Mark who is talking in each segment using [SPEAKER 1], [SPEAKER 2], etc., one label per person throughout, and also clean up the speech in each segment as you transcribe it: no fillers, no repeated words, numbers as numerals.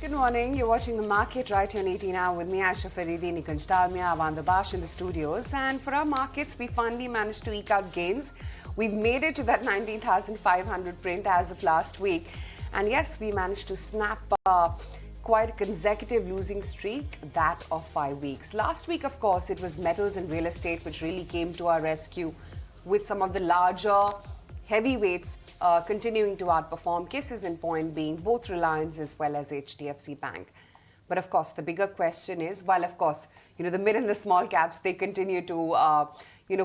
[SPEAKER 1] Good morning. You're watching The Market right here on 18 Hour with me, Aisha Faridi, Nikunj Dalmia, Avan Bash in the studios. And for our markets, we finally managed to eke out gains. We've made it to that 19,500 print as of last week. And yes, we managed to snap quite a consecutive losing streak, that of 5 weeks. Last week, of course, it was metals and real estate which really came to our rescue, with some of the larger heavyweights continuing to outperform, cases in point being both Reliance as well as HDFC Bank. But of course, the bigger question is, while of course, the mid and the small caps, they continue to,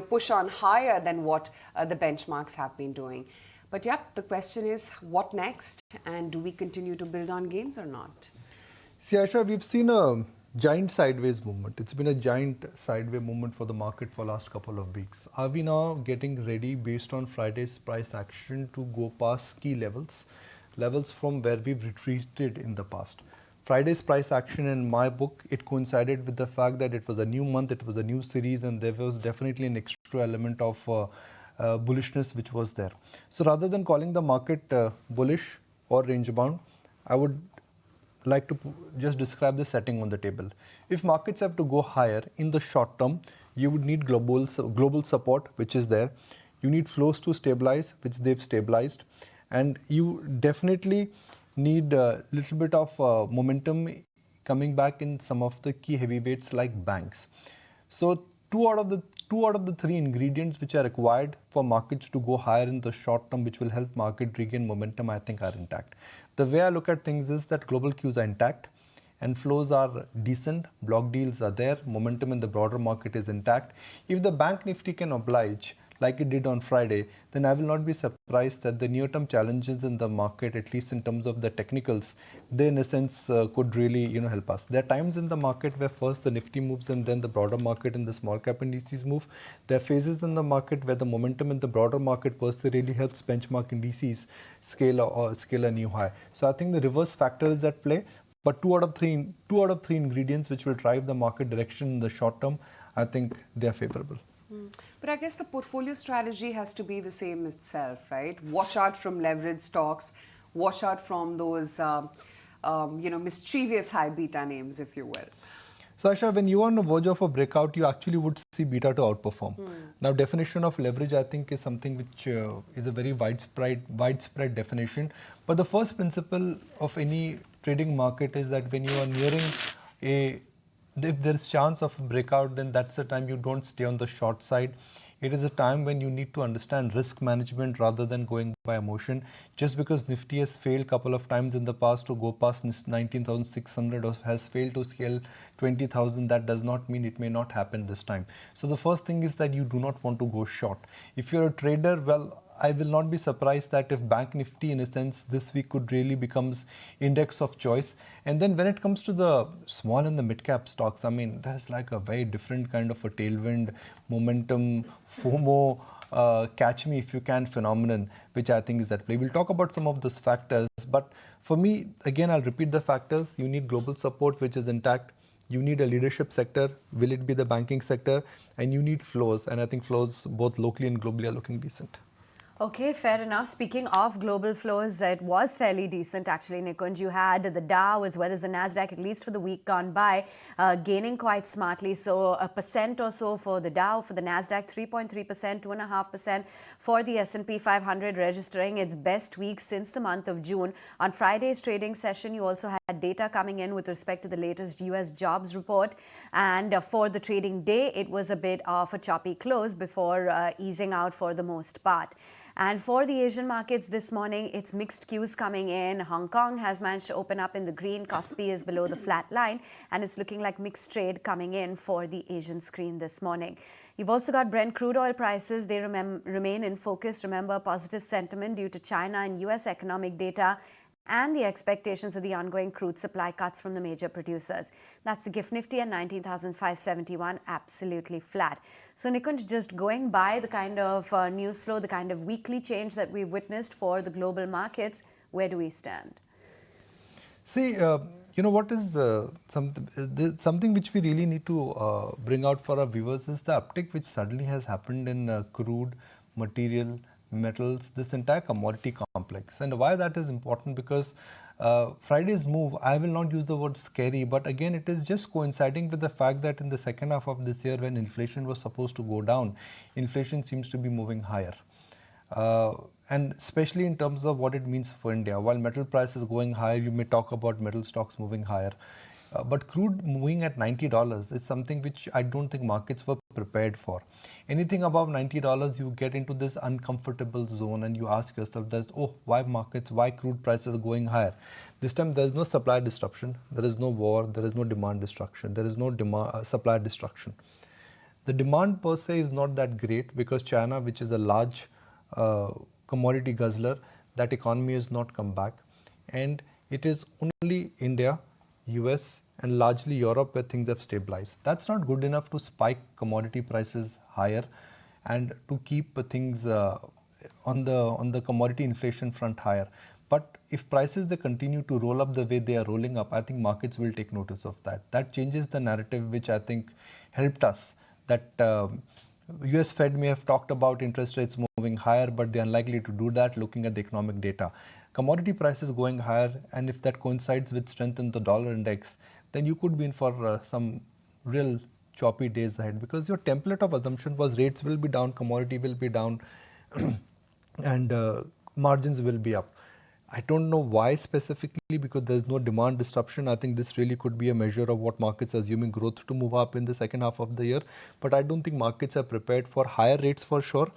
[SPEAKER 1] push on higher than what the benchmarks have been doing. But yep, the question is, what next? And do we continue to build on gains or not?
[SPEAKER 2] See, Aisha, we've seen a giant sideways movement. It's been a giant sideways movement for the market for the last couple of weeks. Are we now getting ready based on Friday's price action to go past key levels from where we've retreated in the past? Friday's price action, in my book, it coincided with the fact that it was a new month, it was a new series, and there was definitely an extra element of bullishness which was there. So rather than calling the market bullish or range bound, I would like to just describe the setting on the table. If markets have to go higher in the short term, you would need global support, which is there. You need flows to stabilize, which they've stabilized. And you definitely need a little bit of momentum coming back in some of the key heavyweights like banks. So two out of the three ingredients which are required for markets to go higher in the short term, which will help market regain momentum, I think are intact. The way I look at things is that global cues are intact and flows are decent, block deals are there, momentum in the broader market is intact. If the bank Nifty can oblige, like it did on Friday, then I will not be surprised that the near-term challenges in the market, at least in terms of the technicals, they in a sense could really help us. There are times in the market where first the Nifty moves and then the broader market and the small cap indices move. There are phases in the market where the momentum in the broader market per se really helps benchmark indices scale a new high. So I think the reverse factor is at play. But two out of three ingredients which will drive the market direction in the short term, I think they are favorable.
[SPEAKER 1] But I guess the portfolio strategy has to be the same itself, right? Watch out from leveraged stocks, watch out from those, mischievous high beta names, if you will.
[SPEAKER 2] So Aisha, when you are on the verge of a breakout, you actually would see beta to outperform. Now, definition of leverage, I think, is something which is a very widespread definition. But the first principle of any trading market is that when you are nearing if there is chance of a breakout, then that's the time you don't stay on the short side. It is a time when you need to understand risk management rather than going by emotion. Just because Nifty has failed a couple of times in the past to go past 19,600 or has failed to scale 20,000, that does not mean it may not happen this time. So the first thing is that you do not want to go short. If you're a trader, well, I will not be surprised that if Bank Nifty, in a sense, this week could really becomes index of choice. And then when it comes to the small and the mid-cap stocks, I mean, there's like a very different kind of a tailwind, momentum, FOMO, catch me if you can phenomenon, which I think is at play. We'll talk about some of those factors. But for me, again, I'll repeat the factors. You need global support, which is intact. You need a leadership sector. Will it be the banking sector? And you need flows. And I think flows both locally and globally are looking decent.
[SPEAKER 3] Okay, fair enough. Speaking of global flows, it was fairly decent actually, Nikunj. You had the Dow as well as the Nasdaq, at least for the week gone by, gaining quite smartly. So 1% or so for the Dow, for the Nasdaq 3.3%, 2.5% for the S&P 500, registering its best week since the month of June. On Friday's trading session, you also had data coming in with respect to the latest US jobs report. And for the trading day, it was a bit of a choppy close before easing out for the most part. And for the Asian markets this morning, it's mixed cues coming in. Hong Kong has managed to open up in the green. Kospi is below the flat line, and it's looking like mixed trade coming in for the Asian screen this morning. You've also got Brent crude oil prices. They remain in focus. Remember, positive sentiment due to China and US economic data and the expectations of the ongoing crude supply cuts from the major producers. That's the GIFT Nifty at 19,571, absolutely flat. So Nikunj, just going by the kind of news flow, the kind of weekly change that we've witnessed for the global markets, where do we stand?
[SPEAKER 2] See, what is something which we really need to bring out for our viewers is the uptick which suddenly has happened in crude, material, metals, this entire commodity complex. And why that is important, because Friday's move, I will not use the word scary, but again, it is just coinciding with the fact that in the second half of this year, when inflation was supposed to go down, inflation seems to be moving higher. And especially in terms of what it means for India. While metal price is going higher, you may talk about metal stocks moving higher. But crude moving at $90 is something which I don't think markets were prepared for. Anything above $90, you get into this uncomfortable zone and you ask yourself that, oh, why crude prices are going higher? This time there is no supply disruption, there is no war, there is no demand destruction, there is no supply destruction. The demand per se is not that great because China, which is a large commodity guzzler, that economy has not come back. And it is only India, US and largely Europe where things have stabilized. That's not good enough to spike commodity prices higher and to keep things on the commodity inflation front higher. But if prices they continue to roll up the way they are rolling up, I think markets will take notice of that. That changes the narrative, which I think helped us. That US Fed may have talked about interest rates moving higher, but they're unlikely to do that looking at the economic data. Commodity prices going higher, and if that coincides with strength in the dollar index, then you could be in for some real choppy days ahead, because your template of assumption was rates will be down, commodity will be down, and margins will be up. I don't know why specifically, because there's no demand disruption. I think this really could be a measure of what markets are assuming growth to move up in the second half of the year. But I don't think markets are prepared for higher rates for sure.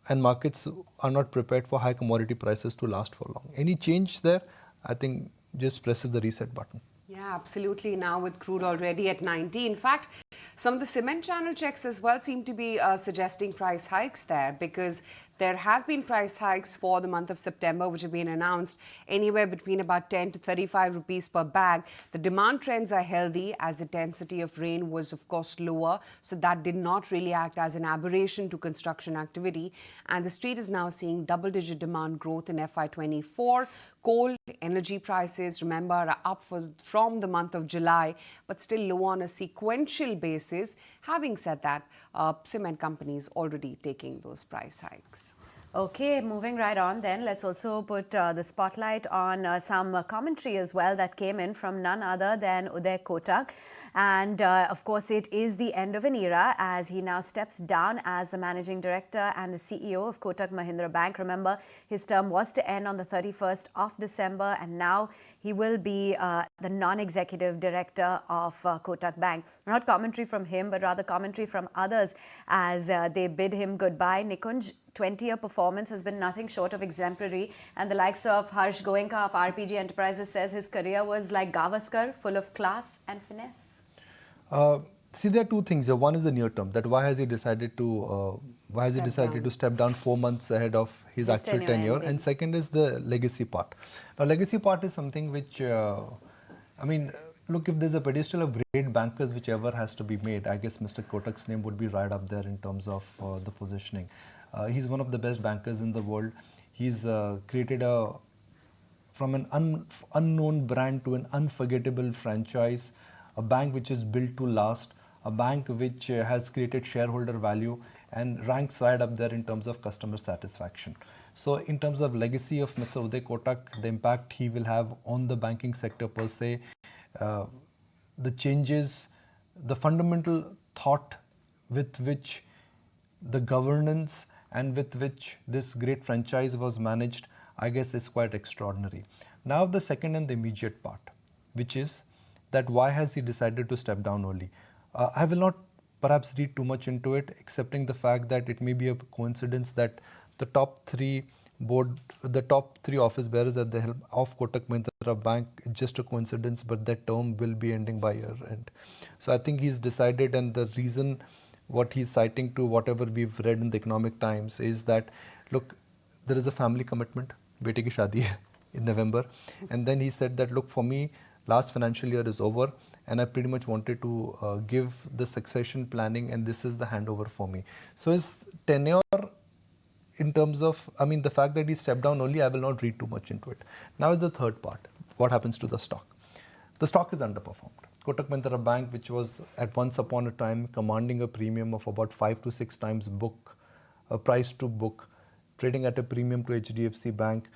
[SPEAKER 2] And markets are not prepared for high commodity prices to last for long. Any change there, I think just presses the reset button.
[SPEAKER 1] Yeah, absolutely. Now with crude already at 90. In fact, some of the cement channel checks as well seem to be suggesting price hikes there, because there have been price hikes for the month of September, which have been announced anywhere between about 10 to 35 rupees per bag. The demand trends are healthy as the intensity of rain was, of course, lower. So that did not really act as an aberration to construction activity. And the street is now seeing double-digit demand growth in FY24. Coal, energy prices, remember, are up from the month of July, but still low on a sequential basis. Having said that, cement companies already taking those price hikes.
[SPEAKER 3] Okay, moving right on then, let's also put the spotlight on some commentary as well that came in from none other than Uday Kotak. And of course, it is the end of an era as he now steps down as the managing director and the CEO of Kotak Mahindra Bank. Remember, his term was to end on the 31st of December, and now he will be the non-executive director of Kotak Bank. Not commentary from him, but rather commentary from others as they bid him goodbye. Nikunj, 20-year performance has been nothing short of exemplary, and the likes of Harsh Goenka of RPG Enterprises says his career was like Gavaskar, full of class and finesse.
[SPEAKER 2] See, there are two things here. One is the near term, that why has he decided to step down 4 months ahead of his actual tenure, and second is the legacy part. Now, legacy part is something which, look, if there's a pedestal of great bankers which ever has to be made, I guess Mr. Kotak's name would be right up there in terms of the positioning. He's one of the best bankers in the world. He's created from an unknown brand to an unforgettable franchise, a bank which is built to last, a bank which has created shareholder value and ranks right up there in terms of customer satisfaction. So in terms of legacy of Mr. Uday Kotak, the impact he will have on the banking sector per se, the changes, the fundamental thought with which the governance and with which this great franchise was managed, I guess is quite extraordinary. Now the second and the immediate part, which is that why has he decided to step down early? I will not perhaps read too much into it, excepting the fact that it may be a coincidence that the top three office bearers at the helm of Kotak Mahindra Bank is just a coincidence, but that term will be ending by year end. So I think he's decided, and the reason what he's citing to whatever we've read in the Economic Times is that, look, there is a family commitment, bete ki shaadi hai in November, and then he said that, look, for me, last financial year is over and I pretty much wanted to give the succession planning, and this is the handover for me. So his tenure in terms of, the fact that he stepped down early, I will not read too much into it. Now is the third part. What happens to the stock? The stock is underperformed. Kotak Mahindra Bank, which was at once upon a time commanding a premium of about 5 to 6 times book, price to book, trading at a premium to HDFC Bank,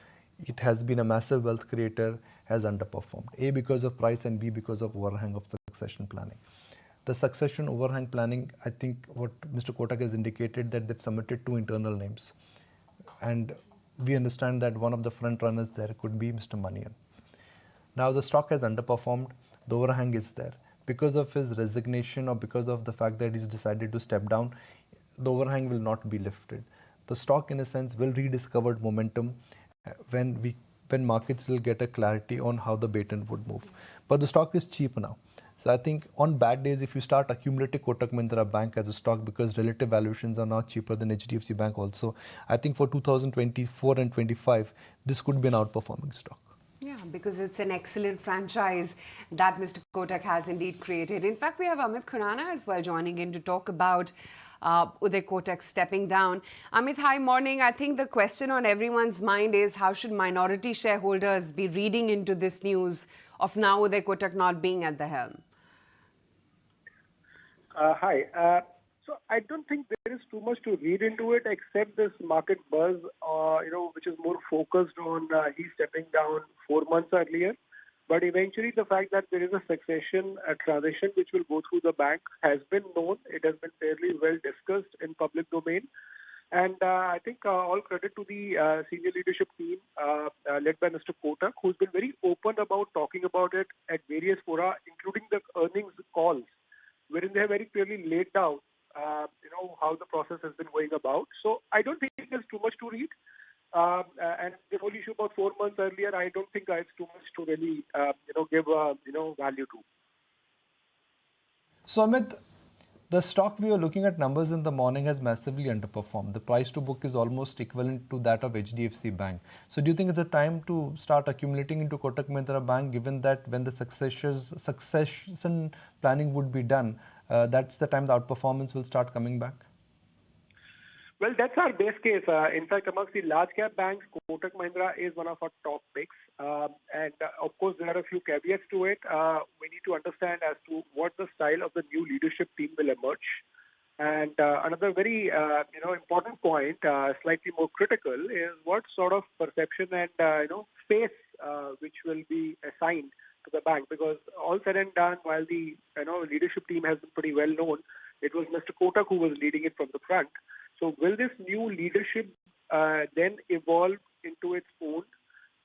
[SPEAKER 2] it has been a massive wealth creator, has underperformed. A, because of price, and B, because of overhang of succession planning. The succession overhang planning, I think what Mr. Kotak has indicated that they've submitted 2 internal names. And we understand that one of the front runners there could be Mr. Manian. Now the stock has underperformed, the overhang is there. Because of his resignation or because of the fact that he's decided to step down, the overhang will not be lifted. The stock in a sense will rediscover momentum when markets will get a clarity on how the baton would move. But the stock is cheap now. So I think on bad days, if you start accumulating Kotak Mahindra Bank as a stock because relative valuations are now cheaper than HDFC Bank also, I think for 2024 and 25, this could be an outperforming stock.
[SPEAKER 1] Yeah, because it's an excellent franchise that Mr. Kotak has indeed created. In fact, we have Amit Khurana as well joining in to talk about Uday Kotak stepping down. Amit, hi, morning. I think the question on everyone's mind is how should minority shareholders be reading into this news of now Uday Kotak not being at the helm?
[SPEAKER 4] Hi. So I don't think there is too much to read into it except this market buzz, which is more focused on he stepping down 4 months earlier. But eventually the fact that there is a succession transition which will go through the bank has been known. It has been fairly well discussed in public domain. And I think all credit to the senior leadership team led by Mr. Kotak, who's been very open about talking about it at various fora, including the earnings calls, wherein they have very clearly laid down, how the process has been going about. So I don't think there's too much to read. And the whole issue about 4 months earlier, I don't think it's too much to really, give, value to.
[SPEAKER 2] So Amit, the stock we were looking at numbers in the morning has massively underperformed. The price to book is almost equivalent to that of HDFC Bank. So do you think it's a time to start accumulating into Kotak Mahindra Bank, given that when the succession planning would be done, that's the time the outperformance will start coming back?
[SPEAKER 4] Well, that's our base case. In fact, amongst the large cap banks, Kotak Mahindra is one of our top picks. Of course, there are a few caveats to it. We need to understand as to what the style of the new leadership team will emerge. And another very, important point, slightly more critical, is what sort of perception and, space which will be assigned to the bank. Because all said and done, while the, leadership team has been pretty well known, it was Mr. Kotak who was leading it from the front. So will this new leadership then evolve into its own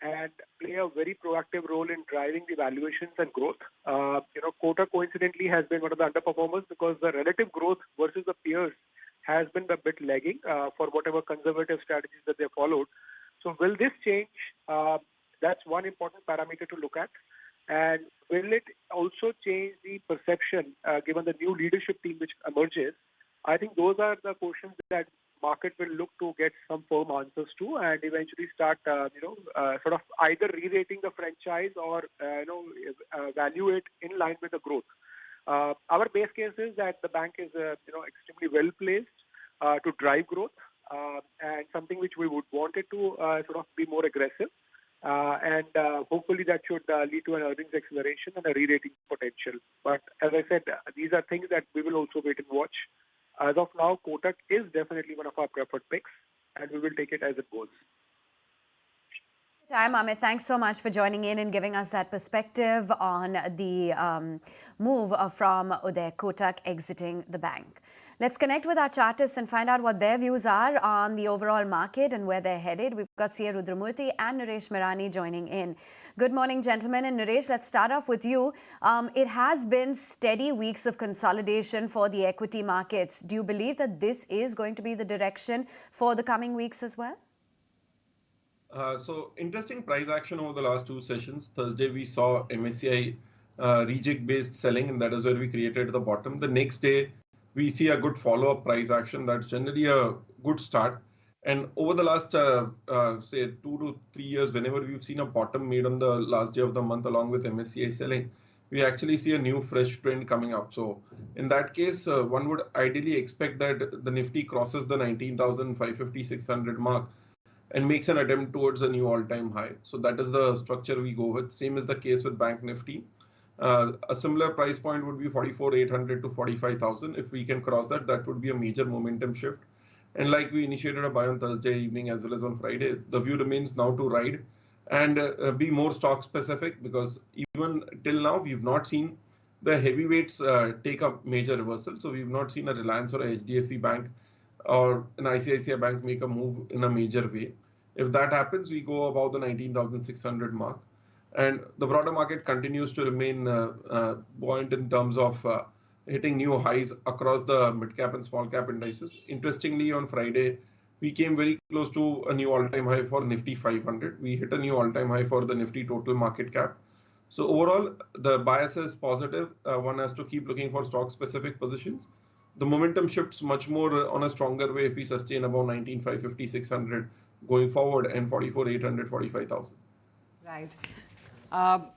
[SPEAKER 4] and play a very proactive role in driving the valuations and growth? Kotak coincidentally has been one of the underperformers because the relative growth versus the peers has been a bit lagging for whatever conservative strategies that they followed. So will this change? That's one important parameter to look at. And will it also change the perception given the new leadership team which emerges? I think those are the questions that market will look to get some firm answers to and eventually start, sort of either re-rating the franchise or, value it in line with the growth. Our base case is that the bank is, extremely well placed to drive growth and something which we would want it to sort of be more aggressive. Hopefully that should lead to an earnings acceleration and a re-rating potential. But as I said, these are things that we will also wait and watch. As of now, Kotak is definitely one of our preferred picks, and we will take it as it goes.
[SPEAKER 3] Amit, thanks so much for joining in and giving us that perspective on the move from Uday Kotak exiting the bank. Let's connect with our chartists and find out what their views are on the overall market and where they're headed. We've got C.A. Rudramurthy and Naresh Mirani joining in. Good morning, gentlemen. And Naresh, let's start off with you. It has been steady weeks of consolidation for the equity markets. Do you believe that this is going to be the direction for the coming weeks as well?
[SPEAKER 5] So interesting price action over the last 2 sessions. Thursday, we saw MSCI rejig-based selling, and that is where we created the bottom. The next day, we see a good follow-up price action. That's generally a good start. And over the last, say, 2 to 3 years, whenever we've seen a bottom made on the last day of the month along with MSCI selling, we actually see a new fresh trend coming up. So in that case, one would ideally expect that the Nifty crosses the 19,550, 600 mark and makes an attempt towards a new all-time high. So that is the structure we go with. Same is the case with Bank Nifty. A similar price point would be 44,800 to 45,000. If we can cross that, that would be a major momentum shift. And like we initiated a buy on Thursday evening as well as on Friday, the view remains now to ride. and be more stock specific, because even till now we've not seen the heavyweights take a major reversal. So we've not seen a Reliance or a HDFC Bank or an ICICI Bank make a move in a major way. If that happens, we go above the 19,600 mark, and the broader market continues to remain buoyant in terms of hitting new highs across the mid-cap and small-cap indices. Interestingly, on Friday, we came very close to a new all-time high for Nifty 500. We hit a new all-time high for the Nifty total market cap. So overall, the bias is positive. One has to keep looking for stock-specific positions. The momentum shifts much more on a stronger way if we sustain about 19,550, 600 going forward, and 44,800, 45,000.
[SPEAKER 1] Right.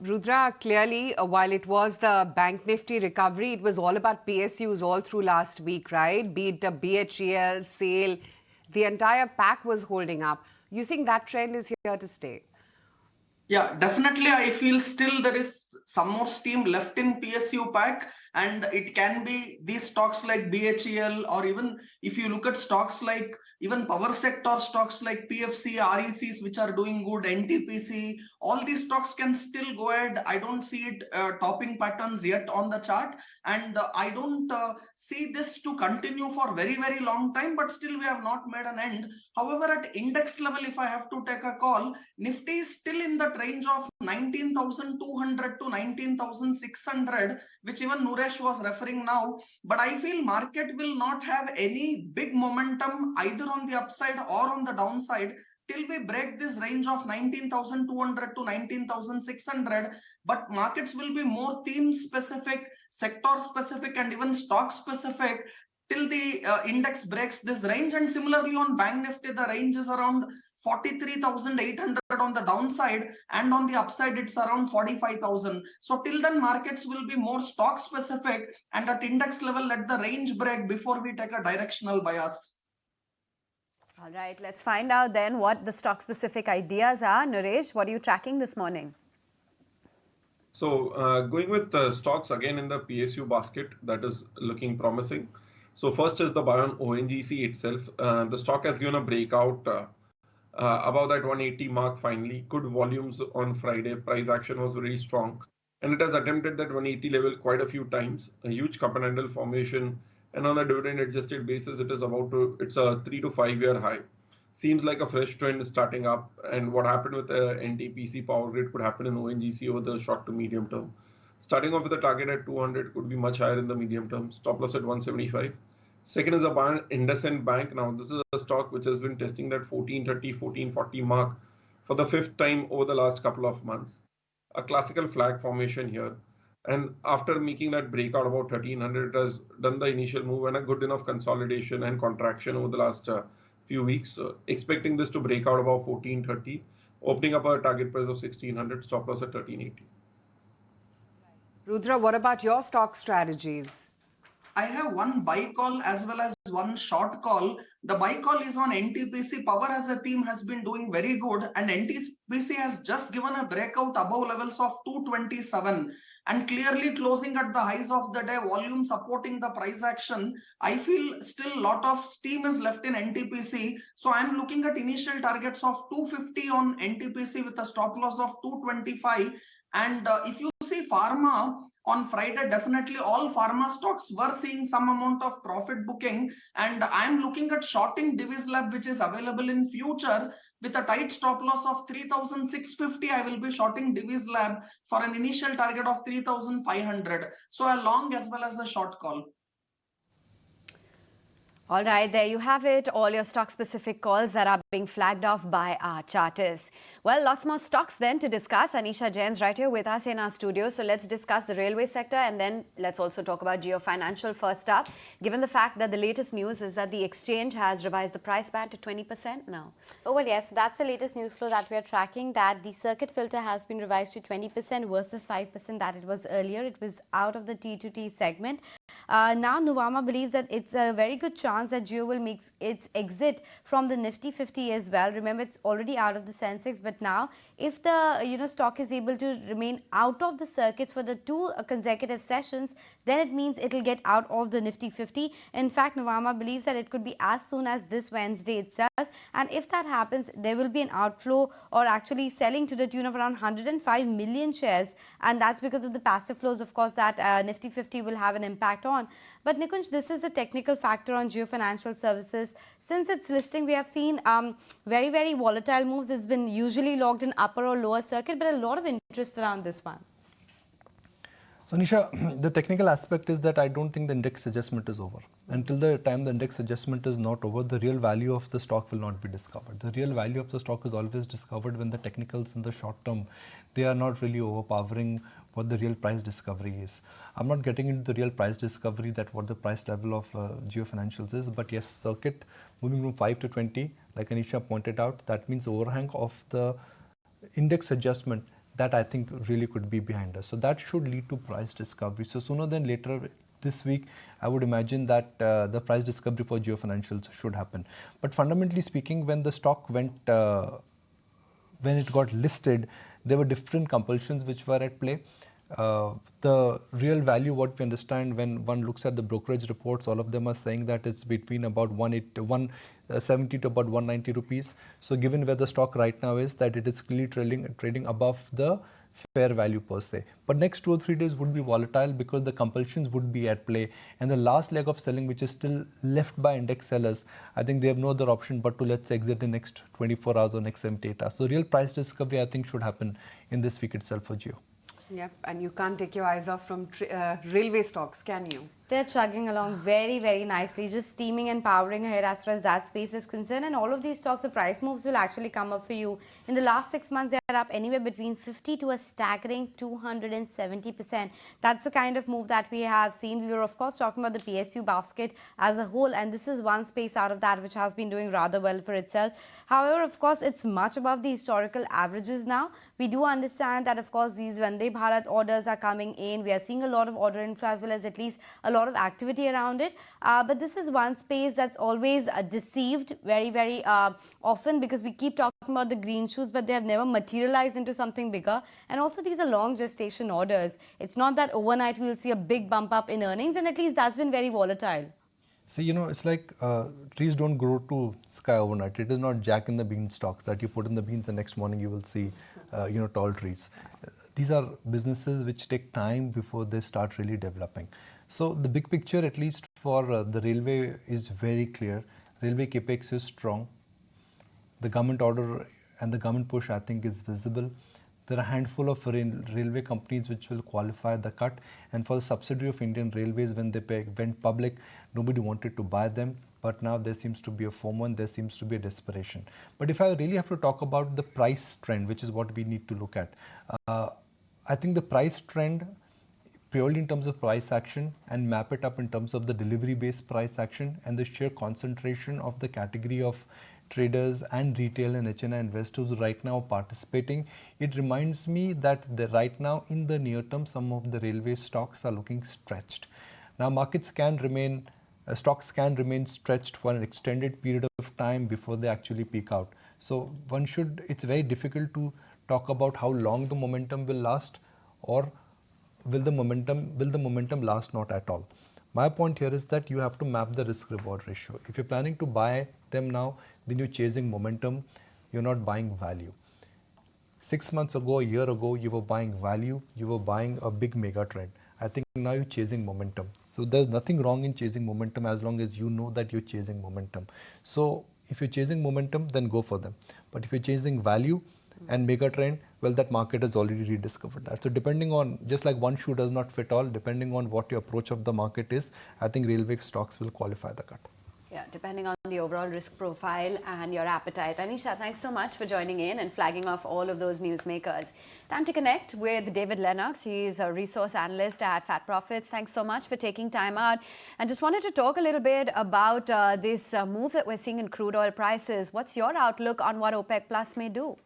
[SPEAKER 1] Rudra, clearly, while it was the Bank Nifty recovery, it was all about PSUs all through last week, right? Be it the BHEL, SAIL, the entire pack was holding up. You think that trend is here to stay?
[SPEAKER 6] Yeah, definitely. I feel still there is some more steam left in PSU pack, and it can be these stocks like BHEL, or even if you look at stocks like even power sector stocks like PFC, RECs, which are doing good, NTPC, all these stocks can still go ahead. I don't see it topping patterns yet on the chart, and I don't see this to continue for very, very long time, but still we have not made an end. However, at index level, if I have to take a call, Nifty is still in the range of 19,200 to 19,600, which even Nuresh was referring now. But I feel market will not have any big momentum either on the upside or on the downside till we break this range of 19,200 to 19,600. But markets will be more theme specific, sector specific, and even stock specific till the index breaks this range. And similarly on Bank Nifty, the range is around 43,800 on the downside, and on the upside it's around 45,000. So till then markets will be more stock specific, and at index level let the range break before we take a directional bias.
[SPEAKER 3] All right, let's find out then what the stock specific ideas are. Naresh, what are you tracking this morning?
[SPEAKER 5] So going with the stocks again in the PSU basket, that is looking promising. So first is the buy on ONGC itself. The stock has given a breakout above that 180 mark finally. Good volumes on Friday. Price action was very strong, and it has attempted that 180 level quite a few times. A huge cup and handle formation, and on a dividend adjusted basis, it is it's a 3 to 5 year high. Seems like a fresh trend is starting up, and what happened with the NTPC power grid could happen in ONGC over the short to medium term. Starting off with a target at 200 could be much higher in the medium term. Stop loss at 175. Second is a buy on IndusInd Bank. Now, this is a stock which has been testing that 1430, 1440 mark for the fifth time over the last couple of months. A classical flag formation here. And after making that breakout about 1300, it has done the initial move and a good enough consolidation and contraction over the last few weeks. Expecting this to break out about 1430, opening up a target price of 1600, stop loss at 1380.
[SPEAKER 1] Rudra, what about your stock strategies?
[SPEAKER 6] I have one buy call as well as one short call. The buy call is on NTPC. Power as a theme has been doing very good, and NTPC has just given a breakout above levels of 227 and clearly closing at the highs of the day, volume supporting the price action. I feel still a lot of steam is left in NTPC. So I'm looking at initial targets of 250 on NTPC with a stop loss of 225. And if you see pharma, on Friday, definitely all pharma stocks were seeing some amount of profit booking, and I'm looking at shorting Divis Lab, which is available in future with a tight stop loss of 3,650. I will be shorting Divis Lab for an initial target of 3,500. So a long as well as a short call.
[SPEAKER 3] All right, there you have it. All your stock-specific calls that are being flagged off by our chartists. Well, lots more stocks then to discuss. Anisha Jain's right here with us in our studio. So let's discuss the railway sector, and then let's also talk about Geo Financial first up. Given the fact that the latest news is that the exchange has revised the price band to 20% now.
[SPEAKER 7] Oh, well, yes. So that's the latest news flow that we are tracking, that the circuit filter has been revised to 20% versus 5% that it was earlier. It was out of the T2T segment. Now Nuvama believes that it's a very good chance that Geo will make its exit from the Nifty 50 as well. Remember, it's already out of the Sensex, but now if the stock is able to remain out of the circuits for the 2 consecutive sessions, then it means it will get out of the Nifty 50. In fact, Nuvama believes that it could be as soon as this Wednesday itself, and if that happens, there will be an outflow or actually selling to the tune of around 105 million shares, and that's because of the passive flows, of course, that Nifty 50 will have an impact on. But Nikunj, this is the technical factor on Geo Financial Services. Since its listing, we have seen very, very volatile moves. It's been usually logged in upper or lower circuit, but a lot of interest around this one.
[SPEAKER 2] So Nisha, the technical aspect is that I don't think the index adjustment is over. Until the time the index adjustment is not over, the real value of the stock will not be discovered. The real value of the stock is always discovered when the technicals in the short term, they are not really overpowering what the real price discovery is. I'm not getting into the real price discovery, that what the price level of Geo Financials is, but yes, circuit moving from 5 to 20, like Anisha pointed out, that means overhang of the index adjustment that I think really could be behind us. So that should lead to price discovery. So sooner than later this week, I would imagine that the price discovery for Geo Financials should happen. But fundamentally speaking, when the stock went, when it got listed, there were different compulsions which were at play. The real value, what we understand when one looks at the brokerage reports, all of them are saying that it's between about 170 to about 190 rupees. So given where the stock right now is, that it is clearly trading above the fair value per se. But next 2 or 3 days would be volatile because the compulsions would be at play, and the last leg of selling which is still left by index sellers, I think they have no other option but to let's exit in next 24 hours or next 78 hours. So real price discovery I think should happen in this week itself for Geo.
[SPEAKER 1] Yep, and you can't take your eyes off from railway stocks, can you?
[SPEAKER 7] They're chugging along very, very nicely, just steaming and powering ahead as far as that space is concerned. And all of these stocks, the price moves will actually come up for you. In the last 6 months, they are up anywhere between 50 to a staggering 270%. That's the kind of move that we have seen. We were, of course, talking about the PSU basket as a whole, and this is one space out of that which has been doing rather well for itself. However, of course, it's much above the historical averages now. We do understand that, of course, these Vande Bharat orders are coming in. We are seeing a lot of order inflow as well as at least a lot of activity around it, but this is one space that's always deceived very, very often, because we keep talking about the green shoots, but they have never materialized into something bigger. And also these are long gestation orders. It's not that overnight we'll see a big bump up in earnings, and at least that's been very volatile.
[SPEAKER 2] See, it's like trees don't grow to sky overnight. It is not Jack in the bean stocks that you put in the beans and next morning you will see, tall trees. These are businesses which take time before they start really developing. So the big picture, at least for the railway, is very clear. Railway capex is strong. The government order and the government push, I think, is visible. There are a handful of railway companies which will qualify the cut. And for the subsidiary of Indian Railways, when they went public, nobody wanted to buy them. But now there seems to be a FOMO and there seems to be a desperation. But if I really have to talk about the price trend, which is what we need to look at, I think the price trend, purely in terms of price action, and map it up in terms of the delivery based price action and the sheer concentration of the category of traders and retail and HNI investors right now participating, it reminds me that right now in the near term some of the railway stocks are looking stretched. Now stocks can remain stretched for an extended period of time before they actually peak out. So it's very difficult to talk about how long the momentum will last, or will the momentum last not at all. My point here is that you have to map the risk reward ratio. If you're planning to buy them now, then you're chasing momentum, you're not buying value. 6 months ago, a year ago, you were buying value, you were buying a big mega trend. I think now you're chasing momentum. So there's nothing wrong in chasing momentum as long as you know that you're chasing momentum. So if you're chasing momentum, then go for them. But if you're chasing value and mega trend, well, that market has already rediscovered that. So depending on, just like one shoe does not fit all, depending on what your approach of the market is, I think railway stocks will qualify the cut.
[SPEAKER 3] Yeah, depending on the overall risk profile and your appetite. Anisha, thanks so much for joining in and flagging off all of those newsmakers. Time to connect with David Lennox. He's a resource analyst at Fat Profits. Thanks so much for taking time out. And just wanted to talk a little bit about this move that we're seeing in crude oil prices. What's your outlook on what OPEC Plus may do?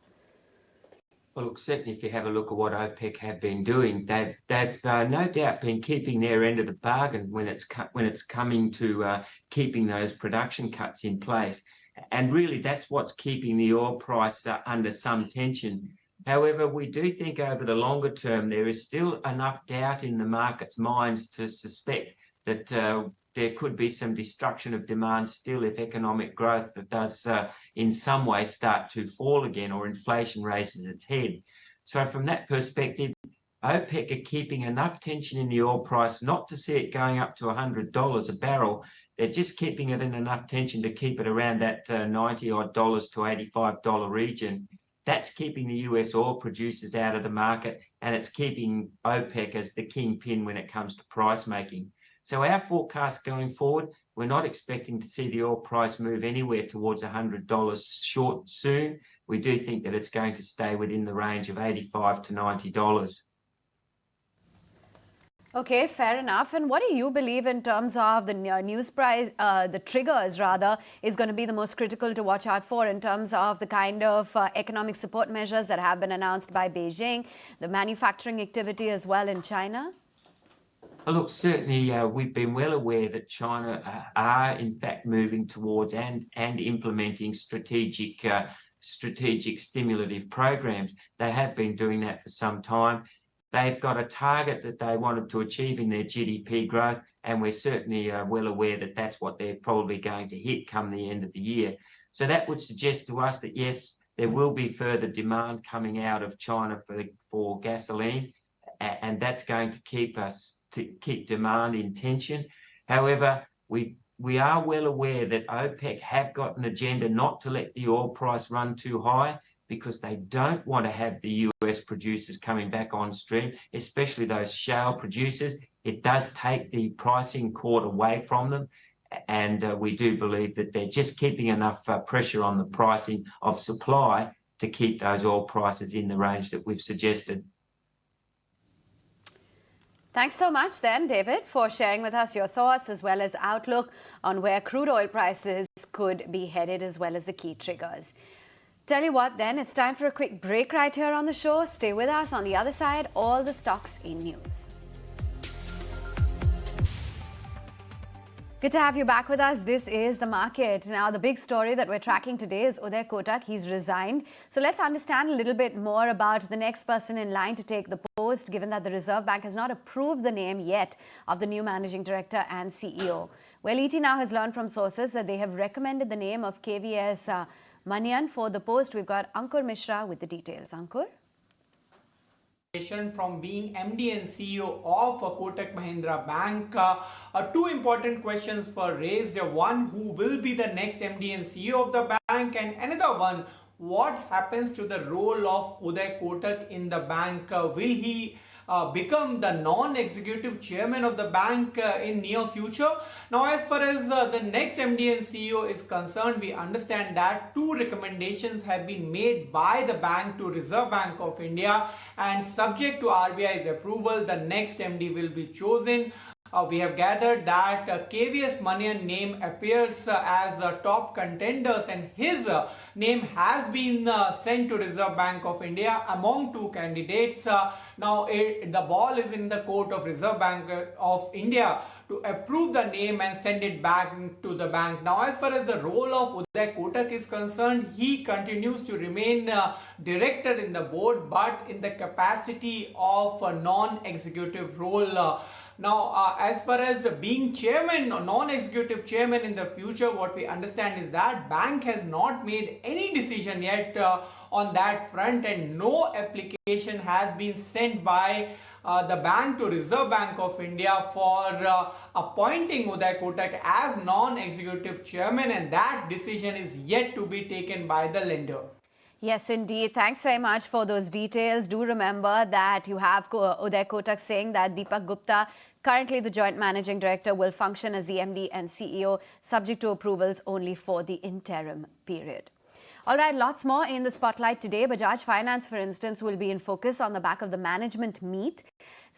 [SPEAKER 8] Well, look, certainly if you have a look at what OPEC have been doing, they've no doubt been keeping their end of the bargain when it's coming to keeping those production cuts in place. And really, that's what's keeping the oil price under some tension. However, we do think over the longer term, there is still enough doubt in the market's minds to suspect that there could be some destruction of demand still if economic growth does in some way start to fall again or inflation raises its head. So from that perspective, OPEC are keeping enough tension in the oil price not to see it going up to $100 a barrel. They're just keeping it in enough tension to keep it around that $90 odd to $85 region. That's keeping the US oil producers out of the market, and it's keeping OPEC as the kingpin when it comes to price making. So our forecast going forward, we're not expecting to see the oil price move anywhere towards $100 short soon. We do think that it's going to stay within the range of $85 to $90.
[SPEAKER 3] Okay, fair enough. And what do you believe in terms of the news price, the triggers rather, is going to be the most critical to watch out for in terms of the kind of economic support measures that have been announced by Beijing, the manufacturing activity as well in China?
[SPEAKER 8] Well, look, certainly we've been well aware that China are in fact moving towards and implementing strategic stimulative programs. They have been doing that for some time. They've got a target that they wanted to achieve in their GDP growth, and we're certainly well aware that that's what they're probably going to hit come the end of the year. So that would suggest to us that, yes, there will be further demand coming out of China for gasoline, and that's going to keep demand in tension. However, we are well aware that OPEC have got an agenda not to let the oil price run too high, because they don't want to have the US producers coming back on stream, especially those shale producers. It does take the pricing cord away from them. And we do believe that they're just keeping enough pressure on the pricing of supply to keep those oil prices in the range that we've suggested.
[SPEAKER 3] Thanks so much then, David, for sharing with us your thoughts as well as outlook on where crude oil prices could be headed as well as the key triggers. Tell you what then, it's time for a quick break right here on the show. Stay with us. On the other side, all the stocks in news. Good to have you back with us. This is The Market. Now, the big story that we're tracking today is Uday Kotak. He's resigned. So let's understand a little bit more about the next person in line to take the post, given that the Reserve Bank has not approved the name yet of the new managing director and CEO. Well, ET now has learned from sources that they have recommended the name of KVS Manian for the post. We've got Ankur Mishra with the details. Ankur?
[SPEAKER 9] From being MD and CEO of Kotak Mahindra Bank, two important questions were raised. One, who will be the next MD and CEO of the bank? And another one, what happens to the role of Uday Kotak in the bank? Will he become the non-executive chairman of the bank in near future? Now, as far as the next MD and CEO is concerned, we understand that two recommendations have been made by the bank to Reserve Bank of India, and subject to RBI's approval, the next MD will be chosen. We have gathered that KVS Manian name appears as top contenders, and his name has been sent to Reserve Bank of India among two candidates. Now the ball is in the court of Reserve Bank of India to approve the name and send it back to the bank. Now, as far as the role of Uday Kotak is concerned, he continues to remain director in the board, but in the capacity of a non-executive role. Now, as far as being chairman or non-executive chairman in the future, what we understand is that bank has not made any decision yet on that front, and no application has been sent by the bank to Reserve Bank of India for appointing Uday Kotak as non-executive chairman, and that decision is yet to be taken by the lender.
[SPEAKER 3] Yes, indeed. Thanks very much for those details. Do remember that you have Uday Kotak saying that Deepak Gupta, currently the Joint Managing Director, will function as the MD and CEO, subject to approvals only for the interim period. All right, lots more in the spotlight today. Bajaj Finance, for instance, will be in focus on the back of the management meet.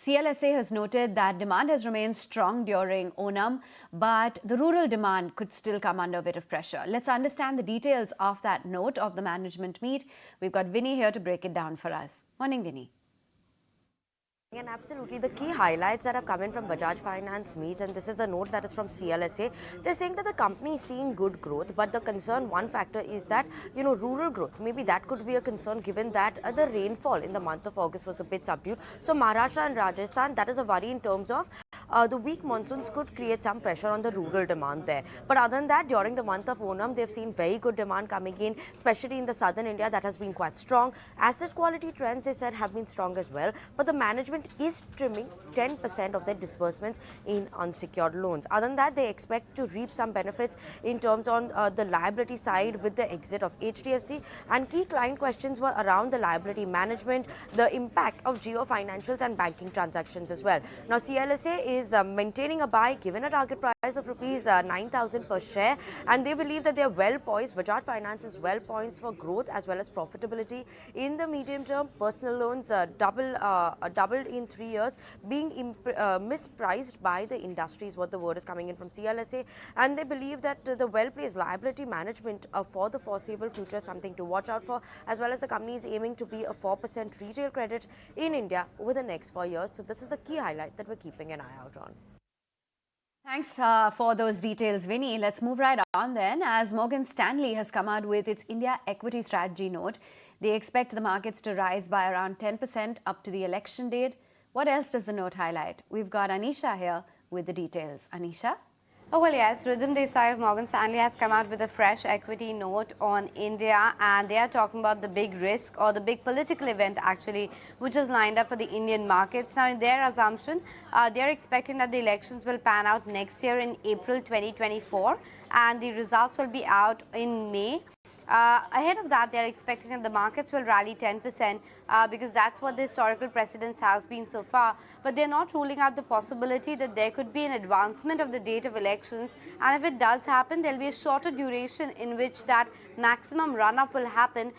[SPEAKER 3] CLSA has noted that demand has remained strong during Onam, but the rural demand could still come under a bit of pressure. Let's understand the details of that note of the management meet. We've got Vinny here to break it down for us. Morning, Vinny.
[SPEAKER 10] And absolutely, the key highlights that have come in from Bajaj Finance meets, and this is a note that is from CLSA, they're saying that the company is seeing good growth, but the concern, one factor is that, rural growth, maybe that could be a concern given that the rainfall in the month of August was a bit subdued. So Maharashtra and Rajasthan, that is a worry in terms of the weak monsoons could create some pressure on the rural demand there. But other than that, during the month of Onam, they've seen very good demand coming in, especially in the southern India, that has been quite strong. Asset quality trends, they said, have been strong as well. But the management is trimming 10% of their disbursements in unsecured loans. Other than that, they expect to reap some benefits in terms on the liability side with the exit of HDFC. And key client questions were around the liability management, the impact of Geo Financials and banking transactions as well. Now, CLSA is maintaining a buy given a target price of rupees 9,000 per share, and they believe that they are well poised. Bajaj Finance is well poised for growth as well as profitability in the medium term. Personal loans doubled in 3 years, being mispriced by the industry is what the word is coming in from CLSA, and they believe that the well-placed liability management for the foreseeable future is something to watch out for, as well as the company is aiming to be a 4% retail credit in India over the next 4 years. So this is the key highlight that we're keeping an eye out on.
[SPEAKER 3] Thanks for those details, Vinny. Let's move right on then, as Morgan Stanley has come out with its India equity strategy note. They expect the markets to rise by around 10% up to the election date. What else does the note highlight? We've got Anisha here with the details. Anisha?
[SPEAKER 7] Oh, well, yes. Rhythm Desai of Morgan Stanley has come out with a fresh equity note on India, and they are talking about the big risk or the big political event, actually, which is lined up for the Indian markets. Now, in their assumption, they are expecting that the elections will pan out next year in April 2024, and the results will be out in May. Ahead of that, they are expecting that the markets will rally 10% because that's what the historical precedence has been so far. But they're not ruling out the possibility that there could be an advancement of the date of elections. And if it does happen, there'll be a shorter duration in which that maximum run-up will happen.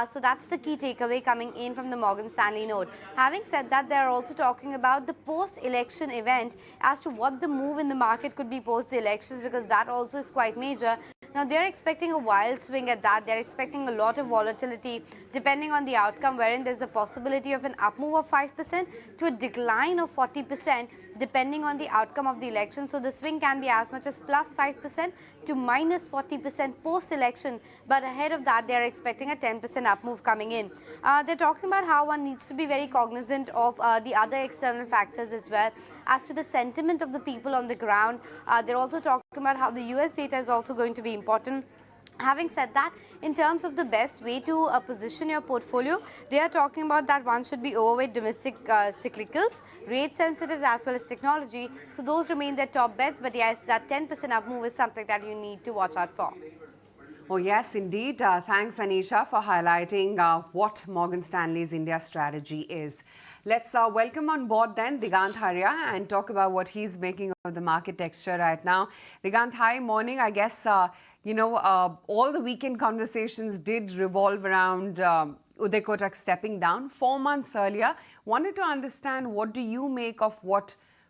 [SPEAKER 7] So that's the key takeaway coming in from the Morgan Stanley note. Having said that, they're also talking about the post-election event as to what the move in the market could be post the elections, because that also is quite major. Now, they're expecting a wild swing at that. They're expecting a lot of volatility depending on the outcome, wherein there's a possibility of an up move of 5% to a decline of 40% depending on the outcome of the election. So the swing can be as much as plus 5% to minus 40% post-election. But ahead of that, they're expecting a 10% up move coming in. They're talking about how one needs to be very cognizant of the other external factors as well as to the sentiment of the people on the ground. They're also talking about how the US data is also going to be important. Having said that, in terms of the best way to position your portfolio, they are talking about that one should be overweight domestic cyclicals, rate sensitives as well as technology. So those remain their top bets. But yes, that 10% up move is something that you need to watch out for.
[SPEAKER 1] Oh, yes, indeed. Thanks, Anisha, for highlighting what Morgan Stanley's India strategy is. Let's welcome on board then Digant Harya and talk about what he's making of the market texture right now. Digant, hi, morning. I guess, all the weekend conversations did revolve around Uday Kotak stepping down 4 months earlier. Wanted to understand, what do you make of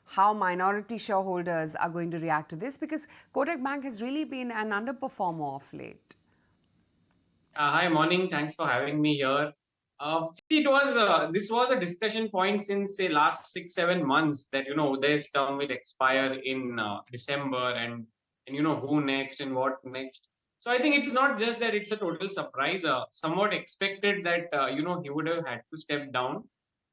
[SPEAKER 1] how minority shareholders are going to react to this? Because Kotak Bank has really been an underperformer of late.
[SPEAKER 11] Hi, morning. Thanks for having me here. This was a discussion point since say last 6-7 months that Uday's term will expire in December, and who next and what next. So I think it's not just that it's a total surprise. Somewhat expected that he would have had to step down.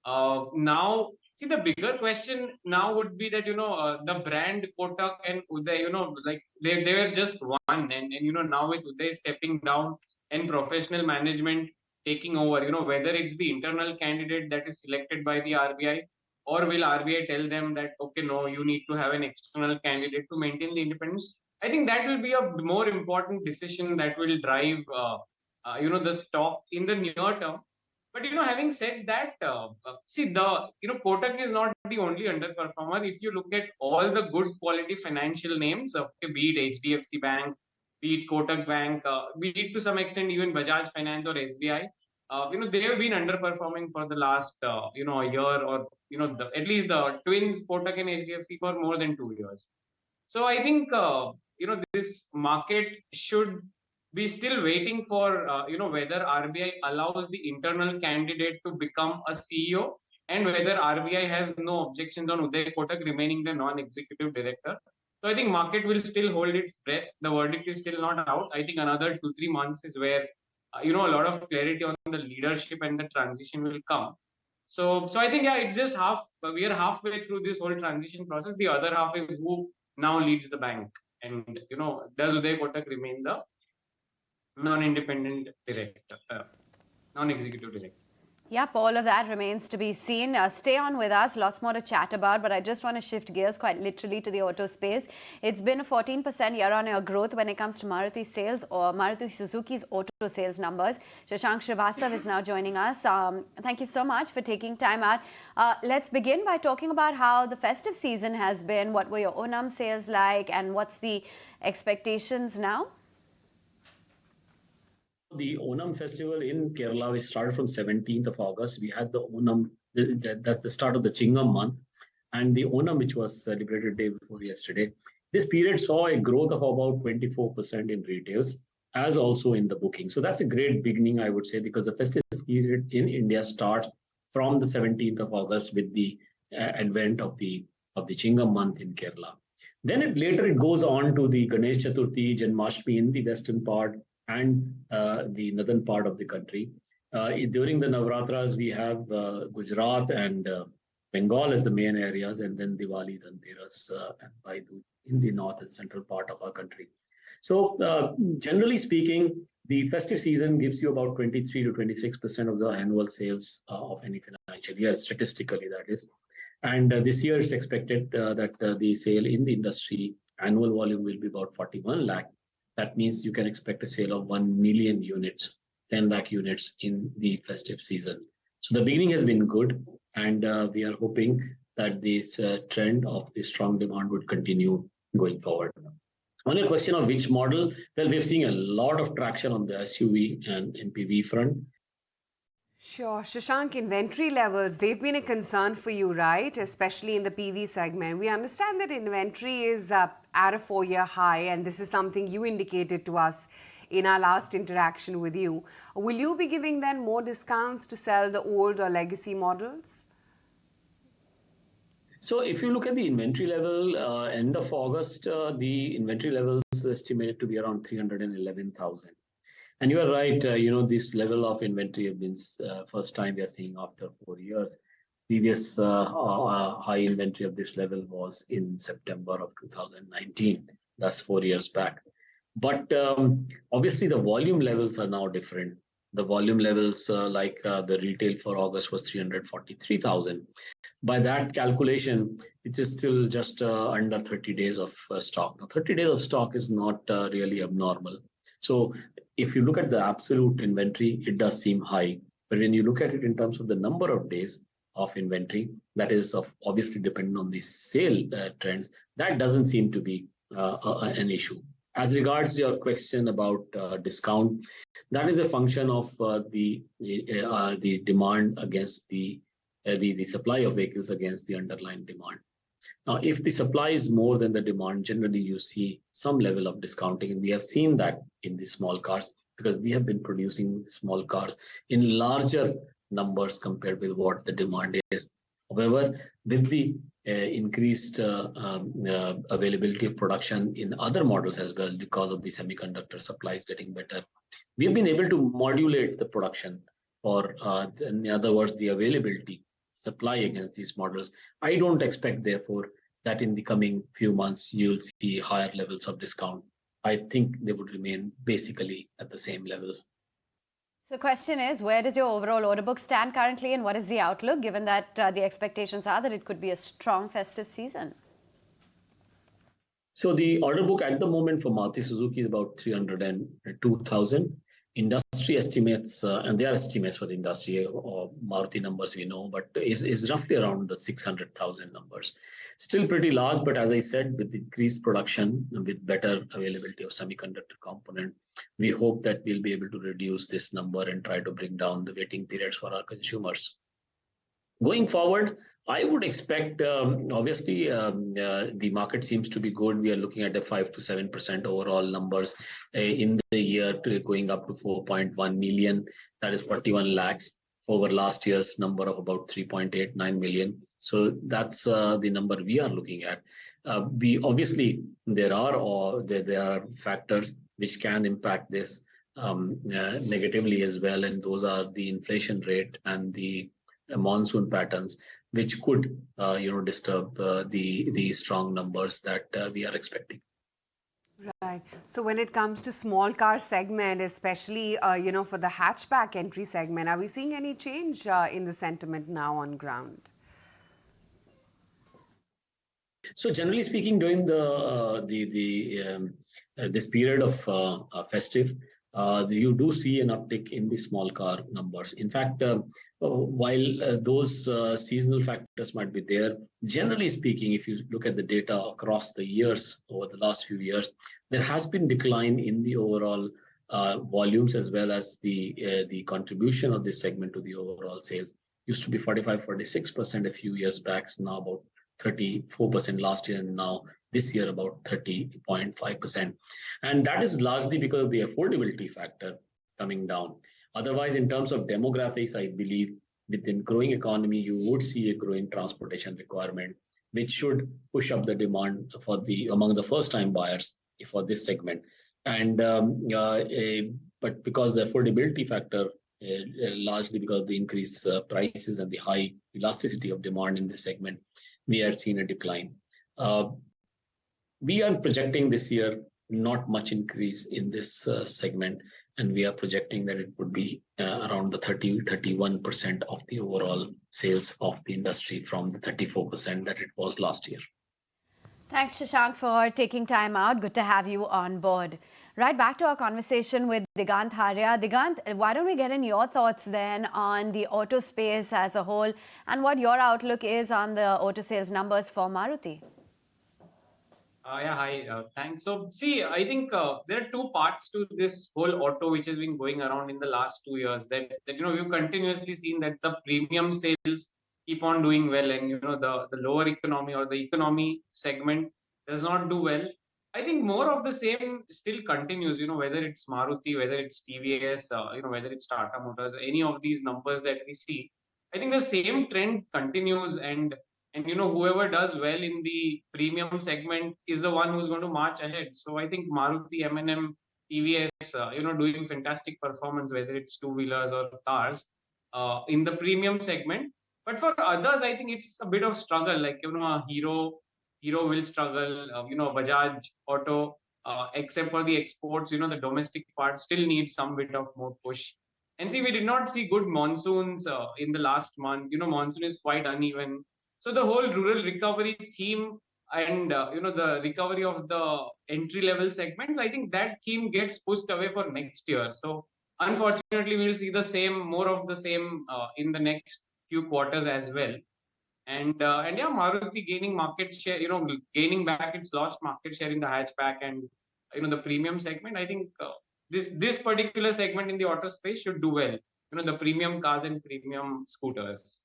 [SPEAKER 11] Now, see, the bigger question now would be that the brand Kotak and Uday, like they were just one, and now with Uday stepping down and professional management taking over, whether it's the internal candidate that is selected by the RBI, or will RBI tell them that, okay, no, you need to have an external candidate to maintain the independence. I think that will be a more important decision that will drive, the stock in the near term. But, having said that, Kotak is not the only underperformer. If you look at all the good quality financial names, be it HDFC Bank, be it Kotak Bank, be it to some extent even Bajaj Finance or SBI. They have been underperforming for the last, a year, or at least the twins Kotak and HDFC for more than 2 years. So I think this market should be still waiting for whether RBI allows the internal candidate to become a CEO, and whether RBI has no objections on Uday Kotak remaining the non-executive director. So I think market will still hold its breath. The verdict is still not out. I think another 2-3 months is where a lot of clarity on the leadership and the transition will come. So I think it's just we are halfway through this whole transition process. The other half is who now leads the bank, and does Uday Kotak remain the non-independent director, non-executive director?
[SPEAKER 3] Yep, all of that remains to be seen. Stay on with us, lots more to chat about, but I just want to shift gears quite literally to the auto space. It's been a 14% year-on-year growth when it comes to Maruti sales, or Maruti Suzuki's auto sales numbers. Shashank Srivastav is now joining us. Thank you so much for taking time out. Let's begin by talking about how the festive season has been. What were your Onam sales like, and what's the expectations now?
[SPEAKER 12] The Onam festival in Kerala, which started from 17th of August. We had the Onam, that's the start of the Chingam month, and the Onam, which was celebrated day before yesterday. This period saw a growth of about 24% in retails, as also in the booking. So that's a great beginning, I would say, because the festive period in India starts from the 17th of August with the advent of the Chingam month in Kerala. Then later it goes on to the Ganesh Chaturthi, Janmashtami in the western part, and the northern part of the country. During the Navratras, we have Gujarat and Bengal as the main areas, and then Diwali, Dhanteras, and Baidu in the north and central part of our country. So generally speaking, the festive season gives you about 23 to 26% of the annual sales of any financial year, statistically that is. And this year it's expected that the sale in the industry annual volume will be about 41 lakh. That means you can expect a sale of 1 million units, 10 lakh units in the festive season. So the beginning has been good, and we are hoping that this trend of the strong demand would continue going forward. On your question of which model, well, we're seeing a lot of traction on the SUV and MPV front.
[SPEAKER 1] Sure. Shashank, inventory levels, they've been a concern for you, right? Especially in the PV segment. We understand that inventory is at a 4-year high, and this is something you indicated to us in our last interaction with you. Will you be giving them more discounts to sell the old or legacy models?
[SPEAKER 12] So if you look at the inventory level, end of August, the inventory levels estimated to be around 311,000. And you are right, this level of inventory has been first time we are seeing after 4 years. Previous high inventory of this level was in September of 2019. That's 4 years back. But obviously the volume levels are now different. The volume levels the retail for August was 343,000. By that calculation, it is still just under 30 days of stock. Now, 30 days of stock is not really abnormal. So if you look at the absolute inventory, it does seem high. But when you look at it in terms of the number of days of inventory, that is obviously dependent on the sale trends, that doesn't seem to be an issue. As regards your question about discount, that is a function of the demand against the supply of vehicles against the underlying demand. Now, if the supply is more than the demand, generally you see some level of discounting, and we have seen that in the small cars because we have been producing small cars in larger numbers compared with what the demand is. However, with the increased availability of production in other models as well, because of the semiconductor supplies getting better, we have been able to modulate the production for, in other words, the availability supply against these models. I don't expect, therefore, that in the coming few months you'll see higher levels of discount. I think they would remain basically at the same level.
[SPEAKER 3] So the question is, where does your overall order book stand currently, and what is the outlook, given that the expectations are that it could be a strong festive season?
[SPEAKER 12] So the order book at the moment for Maruti Suzuki is about 302,000. industry estimates, and they are estimates for the industry, or Maruti numbers we know, but is roughly around the 600,000 numbers. Still pretty large, but as I said, with increased production, with better availability of semiconductor component, we hope that we'll be able to reduce this number and try to bring down the waiting periods for our consumers. Going forward, I would expect, obviously, the market seems to be good. We are looking at a 5 to 7% overall numbers in the year, going up to 4.1 million. That is 41 lakhs over last year's number of about 3.89 million. So that's the number we are looking at. We obviously, there are factors which can impact this negatively as well, and those are the inflation rate and the monsoon patterns, which could disturb the strong numbers that we are expecting.
[SPEAKER 1] Right. So when it comes to small car segment, especially for the hatchback entry segment, are we seeing any change in the sentiment now on ground?
[SPEAKER 12] So generally speaking, during this period of festive, you do see an uptick in the small car numbers. In fact, while those seasonal factors might be there, generally speaking, if you look at the data across the years, over the last few years, there has been decline in the overall volumes as well as the contribution of this segment to the overall sales. Used to be 45-46% a few years back, now about 34% last year, and now this year about 30.5%. And that is largely because of the affordability factor coming down. Otherwise, in terms of demographics, I believe within growing economy, you would see a growing transportation requirement, which should push up the demand for among the first-time buyers for this segment. And but because the affordability factor, largely because of the increased prices and the high elasticity of demand in this segment, we have seen a decline. We are projecting this year not much increase in this segment, and we are projecting that it would be around the 30-31% of the overall sales of the industry from the 34% that it was last year.
[SPEAKER 3] Thanks, Shashank, for taking time out. Good to have you on board. Right back to our conversation with Digant Haria. Digant, why don't we get in your thoughts then on the auto space as a whole and what your outlook is on the auto sales numbers for Maruti?
[SPEAKER 11] Yeah, hi. Thanks. So, see, I think there are two parts to this whole auto which has been going around in the last 2 years. That we've continuously seen that the premium sales keep on doing well, and the lower economy or the economy segment does not do well. I think more of the same still continues. Whether it's Maruti, whether it's TVS, whether it's Tata Motors, any of these numbers that we see, I think the same trend continues, and whoever does well in the premium segment is the one who's going to march ahead. So I think Maruti, M&M, TVS, doing fantastic performance, whether it's two-wheelers or cars, in the premium segment. But for others, I think it's a bit of struggle. Like Hero will struggle. Bajaj Auto, except for the exports, the domestic part still needs some bit of more push. And see, we did not see good monsoons in the last month. Monsoon is quite uneven. So the whole rural recovery theme and the recovery of the entry-level segments, I think that theme gets pushed away for next year. So unfortunately, we'll see more of the same in the next few quarters as well. And yeah, Maruti gaining market share, gaining back its lost market share in the hatchback and the premium segment. I think this particular segment in the auto space should do well. The premium cars and premium scooters.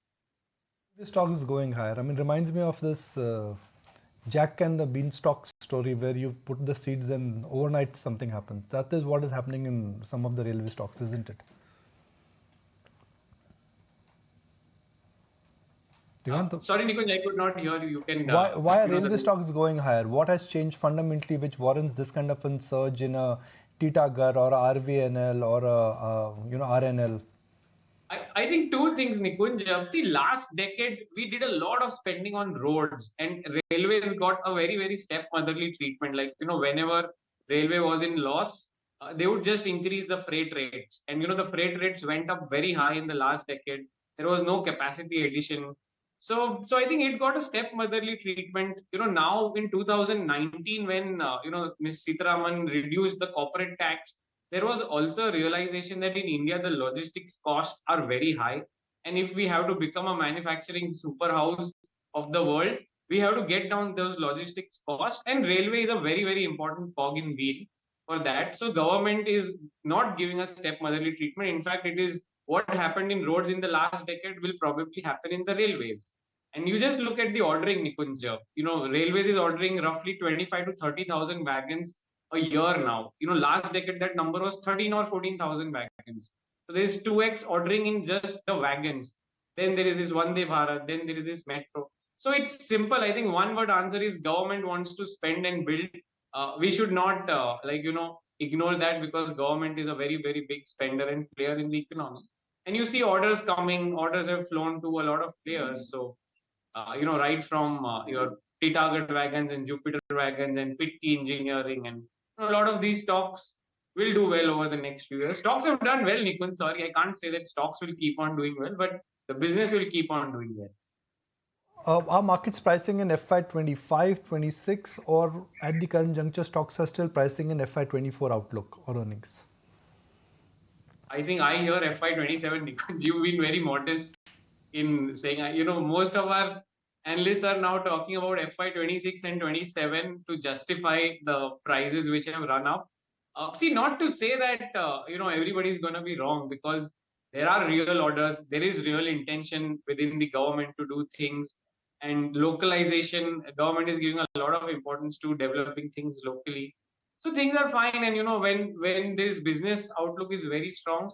[SPEAKER 2] This stock is going higher. I mean, reminds me of this Jack and the Beanstalk story where you put the seeds and overnight something happens. That is what is happening in some of the railway stocks, isn't it?
[SPEAKER 11] Sorry, Nikunj, I could not hear you. You can.
[SPEAKER 2] Why are railway stocks going higher? What has changed fundamentally which warrants this kind of a surge in a Titagar or a RVNL or a RNL?
[SPEAKER 11] I think two things, Nikunj. See, last decade, we did a lot of spending on roads, and railways got a very, very stepmotherly treatment. Like, whenever railway was in loss, they would just increase the freight rates. And, the freight rates went up very high in the last decade. There was no capacity addition. So I think it got a stepmotherly treatment. Now in 2019, when, Ms. Sitharaman reduced the corporate tax, there was also a realization that in India, the logistics costs are very high. And if we have to become a manufacturing superhouse of the world, we have to get down those logistics costs. And railway is a very, very important cog in wheel for that. So government is not giving a step motherly treatment. In fact, it is what happened in roads in the last decade will probably happen in the railways. And you just look at the ordering, Nikunj. Railways is ordering roughly 25 to 30,000 wagons a year now. Last decade that number was 13 or 14,000 wagons. So there's 2x ordering in just the wagons. Then there is this Vande Bharat. Then there is this metro. So it's simple. I think one word answer is government wants to spend and build. We should not ignore that because government is a very, very big spender and player in the economy. And you see orders coming. Orders have flown to a lot of players. So right from your T-Target wagons and Jupiter wagons and Pitti Engineering and a lot of these stocks will do well over the next few years. Stocks have done well, Nikunj. Sorry, I can't say that stocks will keep on doing well, but the business will keep on doing well.
[SPEAKER 2] Are markets pricing in FY25, 26, or at the current juncture, stocks are still pricing in FY24 outlook or earnings?
[SPEAKER 11] I think I hear FY27, Nikunj. You've been very modest in saying, most of our analysts are now talking about FY26 and 27 to justify the prices which have run up. Not to say that, everybody's going to be wrong because there are real orders. There is real intention within the government to do things. And localization, government is giving a lot of importance to developing things locally. So things are fine. And, when this business outlook is very strong,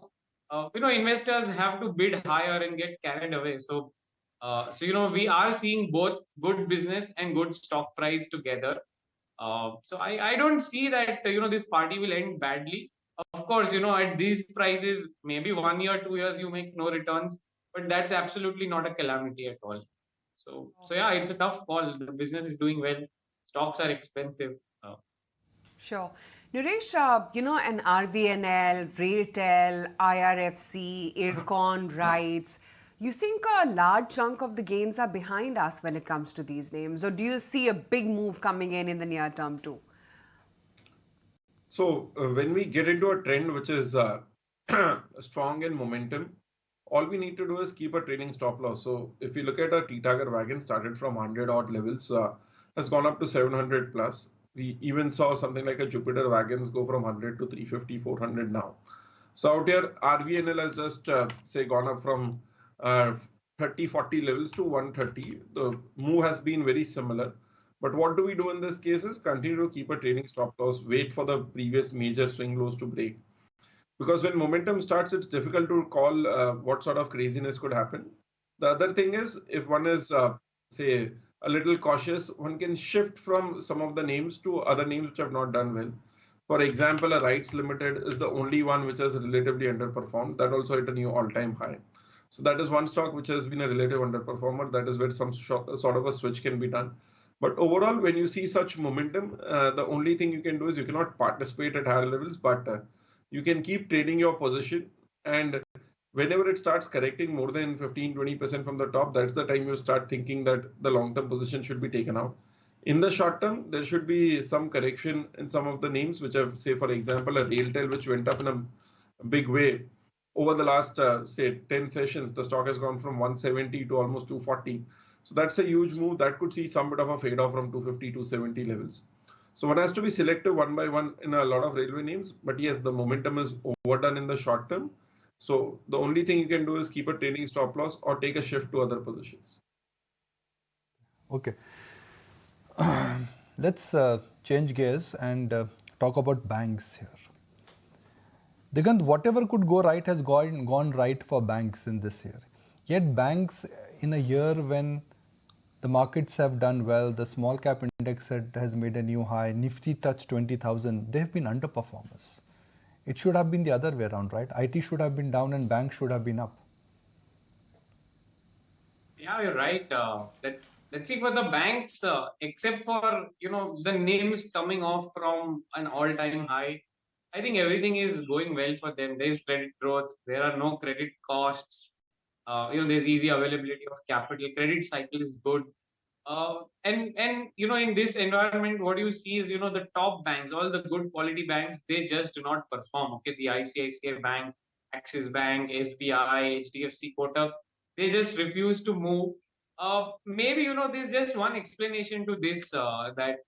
[SPEAKER 11] investors have to bid higher and get carried away. So, we are seeing both good business and good stock price together. So I don't see that, this party will end badly. Of course, at these prices, maybe 1 year, 2 years, you make no returns, but that's absolutely not a calamity at all. So yeah, it's a tough call. The business is doing well. Stocks are expensive.
[SPEAKER 1] Sure. Naresh, an RVNL, Railtel, IRFC, Ircon, RITES, you think a large chunk of the gains are behind us when it comes to these names? Or do you see a big move coming in the near term too?
[SPEAKER 5] So when we get into a trend which is strong in momentum, all we need to do is keep a trading stop loss. So if you look at a T-Target wagon started from 100 odd levels, has gone up to 700 plus. We even saw something like a Jupiter wagons go from 100 to 350, 400 now. So out here, RVNL has just gone up from 30, 40 levels to 130. The move has been very similar. But what do we do in this case is continue to keep a trading stop loss, wait for the previous major swing lows to break. Because when momentum starts, it's difficult to call what sort of craziness could happen. The other thing is, if one is, a little cautious, one can shift from some of the names to other names which have not done well. For example, a RITES Limited is the only one which has relatively underperformed. That also hit a new all-time high. So that is one stock which has been a relative underperformer. That is where some sort of a switch can be done. But overall, when you see such momentum, the only thing you can do is you cannot participate at higher levels, but you can keep trading your position. And whenever it starts correcting more than 15-20% from the top, that's the time you start thinking that the long-term position should be taken out. In the short term, there should be some correction in some of the names, which have, say, for example, a Railtel, which went up in a big way. Over the last, 10 sessions, the stock has gone from 170 to almost 240. So that's a huge move. That could see some bit of a fade off from 250 to 70 levels. So one has to be selective one by one in a lot of railway names. But yes, the momentum is overdone in the short term. So the only thing you can do is keep a trading stop loss or take a shift to other positions.
[SPEAKER 2] Okay. Let's change gears and talk about banks here. Digant, whatever could go right has gone right for banks in this year. Yet banks in a year when the markets have done well, the small cap index has made a new high, Nifty touched 20,000, they have been underperformers. It should have been the other way around, right? IT should have been down and banks should have been up.
[SPEAKER 11] Yeah, you're right. Let's see, for the banks, except for, the names coming off from an all-time high, I think everything is going well for them. There is credit growth. There are no credit costs. There's easy availability of capital. Credit cycle is good. And in this environment, what you see is the top banks, all the good quality banks, they just do not perform. Okay, the ICICI Bank, Axis Bank, SBI, HDFC, Kotak, they just refuse to move. Maybe there's just one explanation to this, that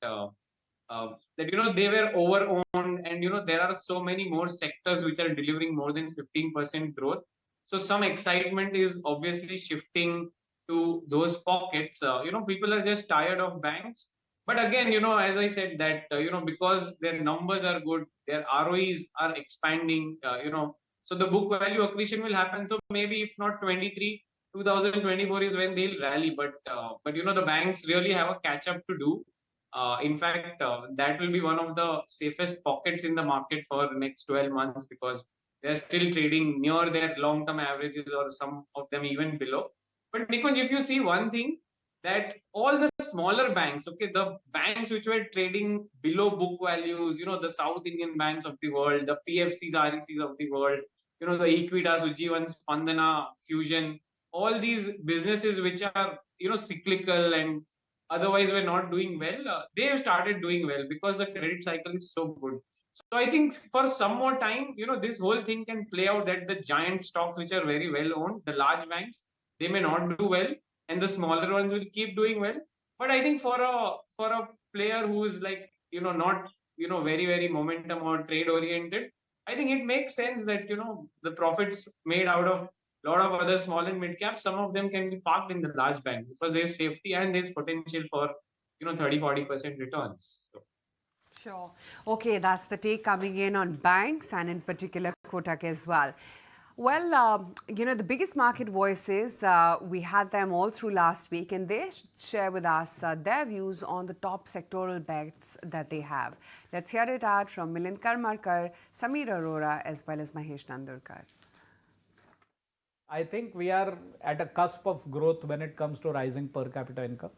[SPEAKER 11] they were over owned, and there are so many more sectors which are delivering more than 15% growth. So some excitement is obviously shifting to those pockets. People are just tired of banks. But again, as I said, that because their numbers are good, their ROEs are expanding. So the book value accretion will happen. So maybe if not 23, 2024 is when they'll rally. But the banks really have a catch up to do. In fact, that will be one of the safest pockets in the market for the next 12 months, because they're still trading near their long-term averages, or some of them even below. But Nikunj, if you see one thing, that all the smaller banks, okay, the banks which were trading below book values, the South Indian banks of the world, the PFCs, RECs of the world, the Equitas, Ujjivan, Spandana, Fusion, all these businesses which are, cyclical and otherwise were not doing well, they have started doing well because the credit cycle is so good. So I think for some more time, this whole thing can play out, that the giant stocks which are very well owned, the large banks, they may not do well, and the smaller ones will keep doing well. But I think for a player who is like, not, very, very momentum or trade oriented, I think it makes sense that, the profits made out of a lot of other small and mid caps, some of them can be parked in the large bank, because there's safety and there's potential for, 30-40% returns. So.
[SPEAKER 1] Sure. Okay, that's the take coming in on banks and in particular Kotak as well. Well, the biggest market voices, we had them all through last week, and they share with us their views on the top sectoral bets that they have. Let's hear it out from Milind Karmarkar, Sameer Arora, as well as Mahesh Nandurkar.
[SPEAKER 9] I think we are at a cusp of growth when it comes to rising per capita income.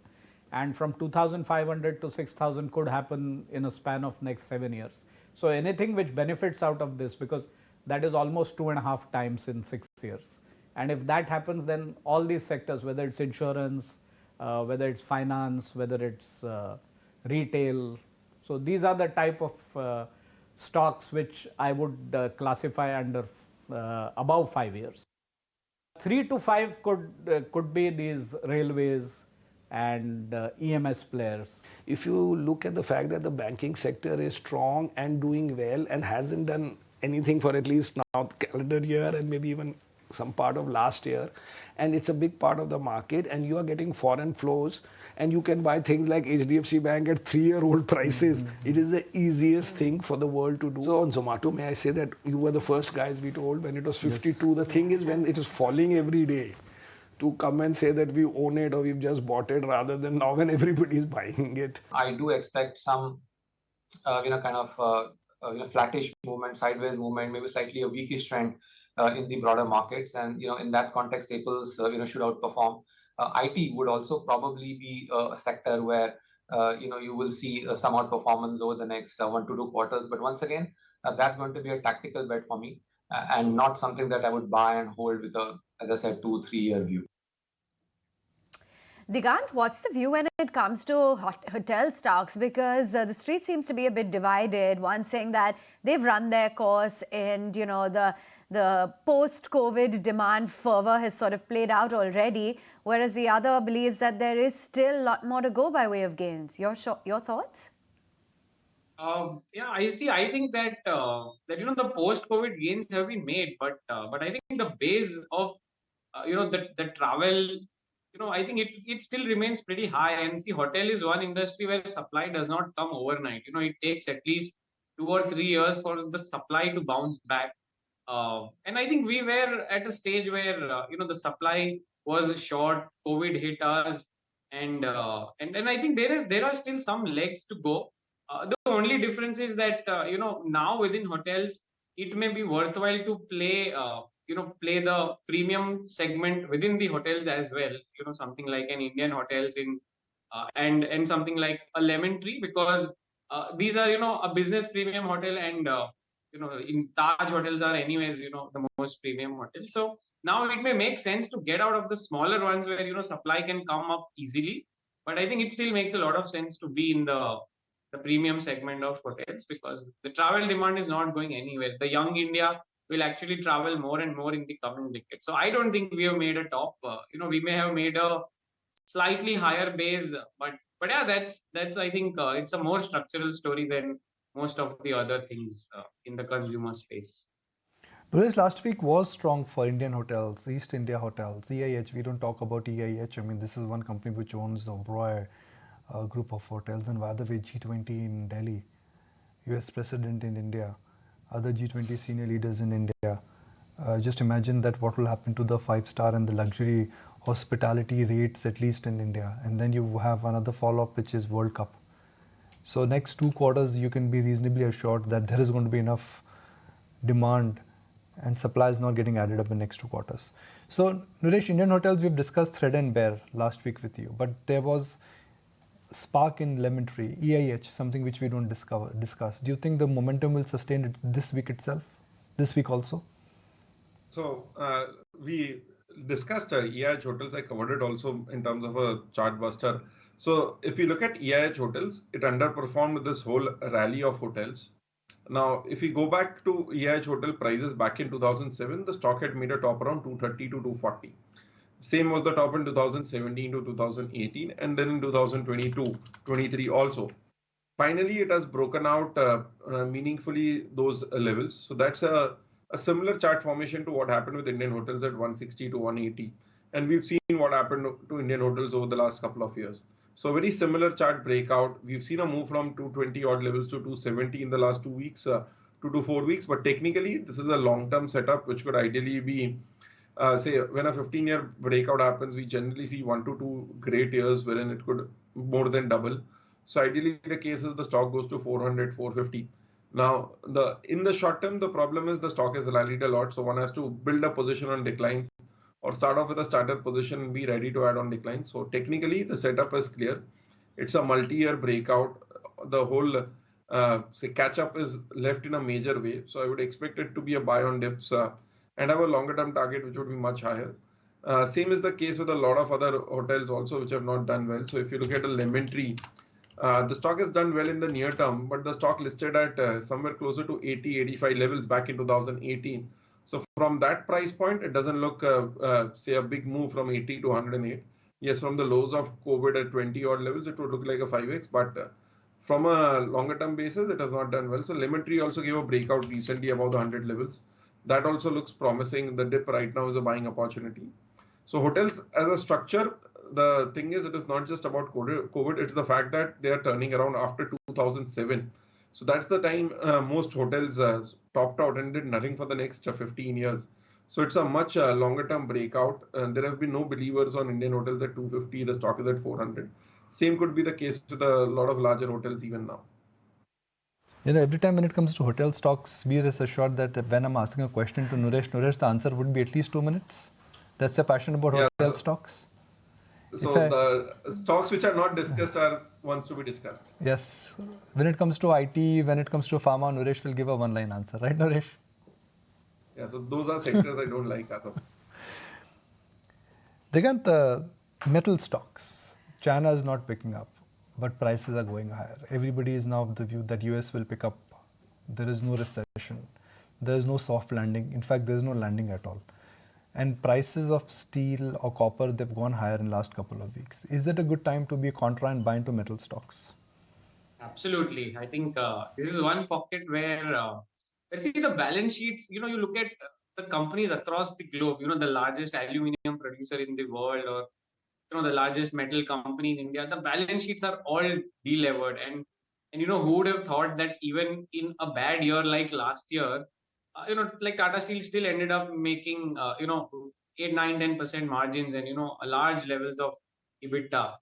[SPEAKER 9] And from 2,500 to 6,000 could happen in a span of next 7 years. So anything which benefits out of this, because that is almost 2.5 times in 6 years. And if that happens, then all these sectors, whether it's insurance, whether it's finance, whether it's retail, so these are the type of stocks which I would classify under above 5 years. 3 to 5 could be these railways and EMS players.
[SPEAKER 13] If you look at the fact that the banking sector is strong and doing well and hasn't done anything for at least now the calendar year and maybe even some part of last year, and it's a big part of the market, and you are getting foreign flows, and you can buy things like HDFC Bank at 3-year-old prices. It is the easiest thing for the world to do. So on Zomato, may I say that you were the first guys we told when it was 52. The thing is, when it is falling every day, to come and say that we own it or we've just bought it, rather than now when everybody is buying it.
[SPEAKER 14] I do expect some, flattish movement, sideways movement, maybe slightly a weakish trend in the broader markets. And, in that context, staples, should outperform. IT would also probably be a sector where, you will see some outperformance over the next 1 to 2 quarters. But once again, that's going to be a tactical bet for me and not something that I would buy and hold with a, as I said, 2-3 year view.
[SPEAKER 3] Digant, what's the view when it comes to hotel stocks? Because the street seems to be a bit divided. One saying that they've run their course and, the post-COVID demand fervor has sort of played out already, whereas the other believes that there is still a lot more to go by way of gains. Your thoughts?
[SPEAKER 11] Yeah, I see. I think that the post-COVID gains have been made, but I think the base of the travel, I think it still remains pretty high. And see, hotel is one industry where supply does not come overnight. It takes at least 2 or 3 years for the supply to bounce back. And I think we were at a stage where the supply was short. COVID hit us, and I think there are still some legs to go. The only difference is that now within hotels, it may be worthwhile to play play the premium segment within the hotels as well. Something like an Indian Hotels in and something like a Lemon Tree, because these are a business premium hotel, and in Taj hotels are anyways the most premium hotel. So now it may make sense to get out of the smaller ones where supply can come up easily But I think it still makes a lot of sense to be in the premium segment of hotels because the travel demand is not going anywhere. The young India will actually travel more and more in the coming decade. So I don't think we have made a top. We may have made a slightly higher base, but yeah, that's I think it's a more structural story than most of the other things in the consumer space.
[SPEAKER 2] Nuresh, last week was strong for Indian hotels, East India hotels, EIH. We don't talk about EIH. I mean, this is one company which owns the Oberoi group of hotels, and by the way, G20 in Delhi, US President in India, other G20 senior leaders in India. Just imagine that what will happen to the 5-star and the luxury hospitality rates, at least in India. And then you have another follow-up, which is World Cup. So next 2 quarters, you can be reasonably assured that there is going to be enough demand and supply is not getting added up in the next 2 quarters. So Nuresh, Indian hotels, we've discussed thread and bear last week with you, but there was spark in Lemon Tree, EIH, something which we don't discuss. Do you think the momentum will sustain it this week itself, this week also?
[SPEAKER 5] So we discussed EIH hotels. I covered it also in terms of a chart buster. So if you look at EIH hotels, it underperformed this whole rally of hotels. Now, if we go back to EIH hotel prices back in 2007, the stock had made a top around 230 to 240. Same was the top in 2017 to 2018, and then in 2022-23 also. Finally, it has broken out meaningfully those levels. So that's a similar chart formation to what happened with Indian hotels at 160 to 180. And we've seen what happened to Indian hotels over the last couple of years. So very similar chart breakout. We've seen a move from 220 odd levels to 270 in the last 2 weeks, 2 to 4 weeks. But technically, this is a long-term setup, which could ideally be, say, when a 15-year breakout happens, we generally see 1 to 2 great years wherein it could more than double. So ideally, the case is the stock goes to 400, 450. Now, in the short term, the problem is the stock has rallied a lot. So one has to build a position on declines or start off with a starter position and be ready to add on declines. So technically, the setup is clear. It's a multi-year breakout. The whole say catch-up is left in a major way. So I would expect it to be a buy on dips and have a longer-term target, which would be much higher. Same is the case with a lot of other hotels also, which have not done well. So if you look at a Lemon Tree, the stock has done well in the near term, but the stock listed at somewhere closer to 80, 85 levels back in 2018. So from that price point, it doesn't look, say, a big move from 80 to 108. Yes, from the lows of COVID at 20 odd levels, it would look like a 5x, but from a longer term basis, it has not done well. So Lemon Tree also gave a breakout recently above the 100 levels. That also looks promising. The dip right now is a buying opportunity. So hotels as a structure, the thing is, it is not just about COVID. It's the fact that they are turning around after 2007. So that's the time most hotels topped out and did nothing for the next 15 years. So it's a much longer term breakout. There have been no believers on Indian hotels at 250. The stock is at 400. Same could be the case with a lot of larger hotels even now.
[SPEAKER 2] You know, every time when it comes to hotel stocks, be rest assured that when I'm asking a question to Nuresh, the answer would be at least 2 minutes. That's your passion about hotel stocks?
[SPEAKER 5] So the stocks which are not discussed are ones to be discussed.
[SPEAKER 2] Yes. When it comes to IT, when it comes to pharma, Nuresh will give a one-line answer. Right, Nuresh?
[SPEAKER 5] Yeah, so those are sectors I don't like, Atham.
[SPEAKER 2] Digant, metal stocks. China is not picking up, but prices are going higher. Everybody is now of the view that US will pick up. There is no recession. There is no soft landing. In fact, there is no landing at all. And prices of steel or copper, they've gone higher in the last couple of weeks. Is that a good time to be contra and buy into metal stocks?
[SPEAKER 11] Absolutely. I think this is one pocket where see the balance sheets, you look at the companies across the globe, the largest aluminum producer in the world or, the largest metal company in India, the balance sheets are all delevered. And who would have thought that even in a bad year like last year, like Tata Steel still ended up making, 8, 9, 10% margins and, large levels of EBITDA.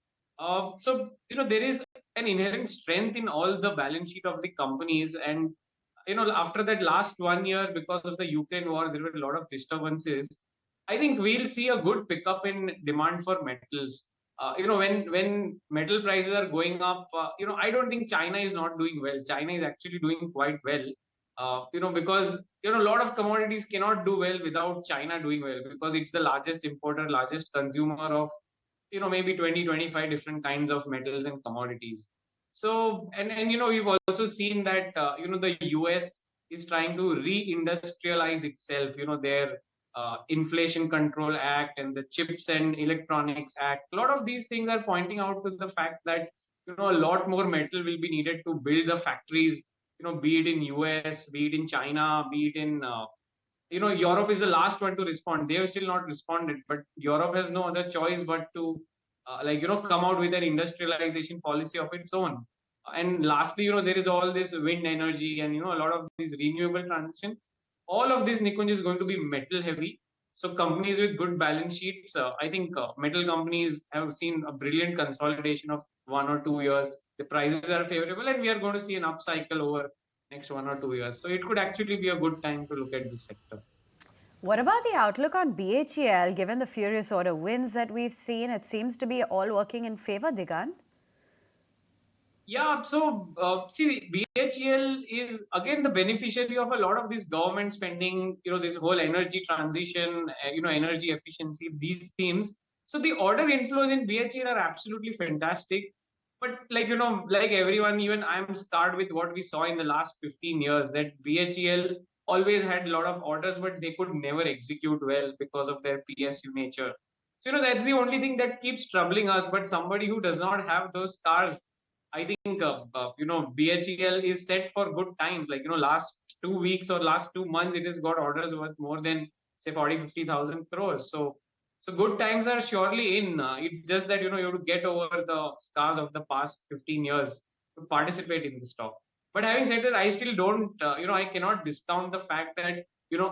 [SPEAKER 11] So, there is an inherent strength in all the balance sheet of the companies. And, after that last 1 year, because of the Ukraine war, there were a lot of disturbances. I think we'll see a good pickup in demand for metals. When metal prices are going up, I don't think China is not doing well. China is actually doing quite well. Because a lot of commodities cannot do well without China doing well, because it's the largest importer, largest consumer of maybe 20, 25 different kinds of metals and commodities. So, and we've also seen that, the US is trying to re-industrialize itself, their Inflation Control Act and the Chips and Electronics Act. A lot of these things are pointing out to the fact that, a lot more metal will be needed to build the factories, be it in US, be it in China, be it in, Europe is the last one to respond. They have still not responded, but Europe has no other choice but to, come out with an industrialization policy of its own. And lastly, there is all this wind energy and, a lot of this renewable transition. All of this, Nikunj, is going to be metal heavy. So companies with good balance sheets, I think metal companies have seen a brilliant consolidation of 1 or 2 years. The prices are favorable and we are going to see an upcycle over next 1 or 2 years. So it could actually be a good time to look at this sector.
[SPEAKER 3] What about the outlook on BHEL, given the furious order wins that we've seen? It seems to be all working in favor, Digant.
[SPEAKER 11] Yeah, so see, BHEL is again the beneficiary of a lot of this government spending, this whole energy transition, energy efficiency, these themes. So the order inflows in BHEL are absolutely fantastic. But like everyone, even I'm scarred with what we saw in the last 15 years, that BHEL always had a lot of orders, but they could never execute well because of their PSU nature. So, that's the only thing that keeps troubling us. But somebody who does not have those scars, I think, BHEL is set for good times. Like, last 2 weeks or last 2 months, it has got orders worth more than, say, 40-50,000 crores. So good times are surely in. It's just that, you have to get over the scars of the past 15 years to participate in the stock. But having said that, I still don't, I cannot discount the fact that,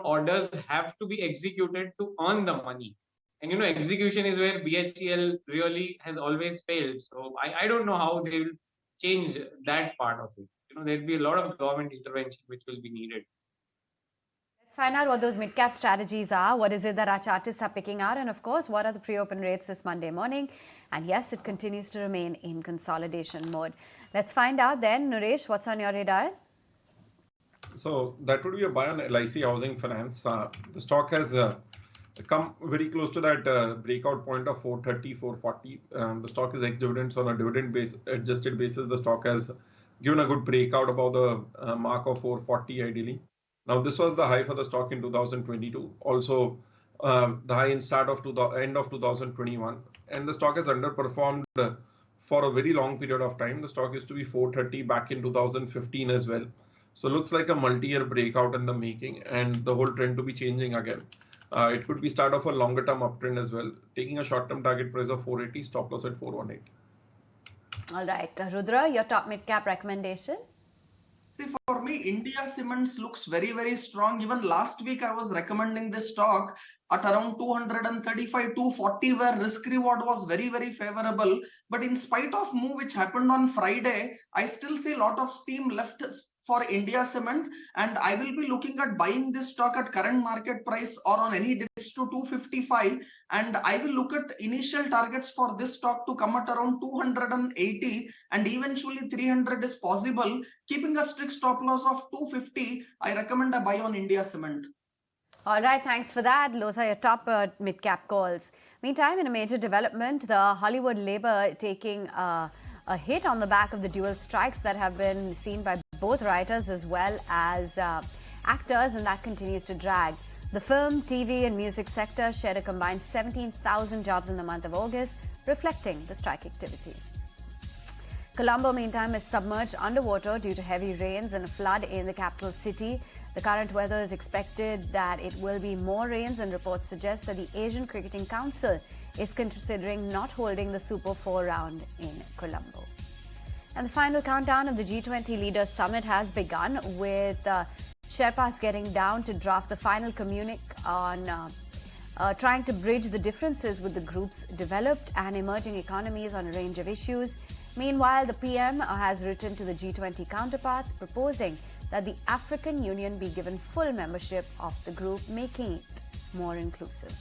[SPEAKER 11] orders have to be executed to earn the money. And, execution is where BHEL really has always failed. So I don't know how they will change that part of it. There'll be a lot of government intervention which will be needed.
[SPEAKER 3] Let's find out what those mid-cap strategies are. What is it that our chartists are picking out? And of course, what are the pre-open rates this Monday morning? And yes, it continues to remain in consolidation mode. Let's find out then. Naresh, what's on your radar?
[SPEAKER 5] So that would be a buy on LIC Housing Finance. The stock has come very close to that breakout point of 430, 440. The stock is ex-dividends on a dividend base adjusted basis. The stock has given a good breakout above the mark of 440 ideally. Now this was the high for the stock in 2022. Also the high in end of 2021, and the stock has underperformed for a very long period of time. The stock used to be 430 back in 2015 as well. So looks like a multi-year breakout in the making, and the whole trend to be changing again. It could be start of a longer term uptrend as well, taking a short-term target price of 480, stop loss at 418.
[SPEAKER 3] All right, Rudra, your top mid-cap recommendation?
[SPEAKER 6] See, for me, India Cements looks very, very strong. Even last week, I was recommending this stock at around 235, 240, where risk reward was very, very favorable. But in spite of move which happened on Friday, I still see a lot of steam left for India Cement, and I will be looking at buying this stock at current market price or on any dips to 255, and I will look at initial targets for this stock to come at around 280, and eventually 300 is possible. Keeping a strict stop loss of 250, I recommend a buy on India Cement.
[SPEAKER 3] All right, thanks for that. Those are your top mid-cap calls. Meantime, in a major development, the Hollywood labor taking a hit on the back of the dual strikes that have been seen by both writers as well as actors, and that continues to drag. The film, TV and music sector shared a combined 17,000 jobs in the month of August, reflecting the strike activity. Colombo, meantime, is submerged underwater due to heavy rains and a flood in the capital city. The current weather is expected that it will be more rains, and reports suggest that the Asian Cricketing Council is considering not holding the Super 4 round in Colombo. And the final countdown of the G20 Leaders Summit has begun, with Sherpas getting down to draft the final communique on trying to bridge the differences with the group's developed and emerging economies on a range of issues. Meanwhile, the PM has written to the G20 counterparts proposing that the African Union be given full membership of the group, making it more inclusive.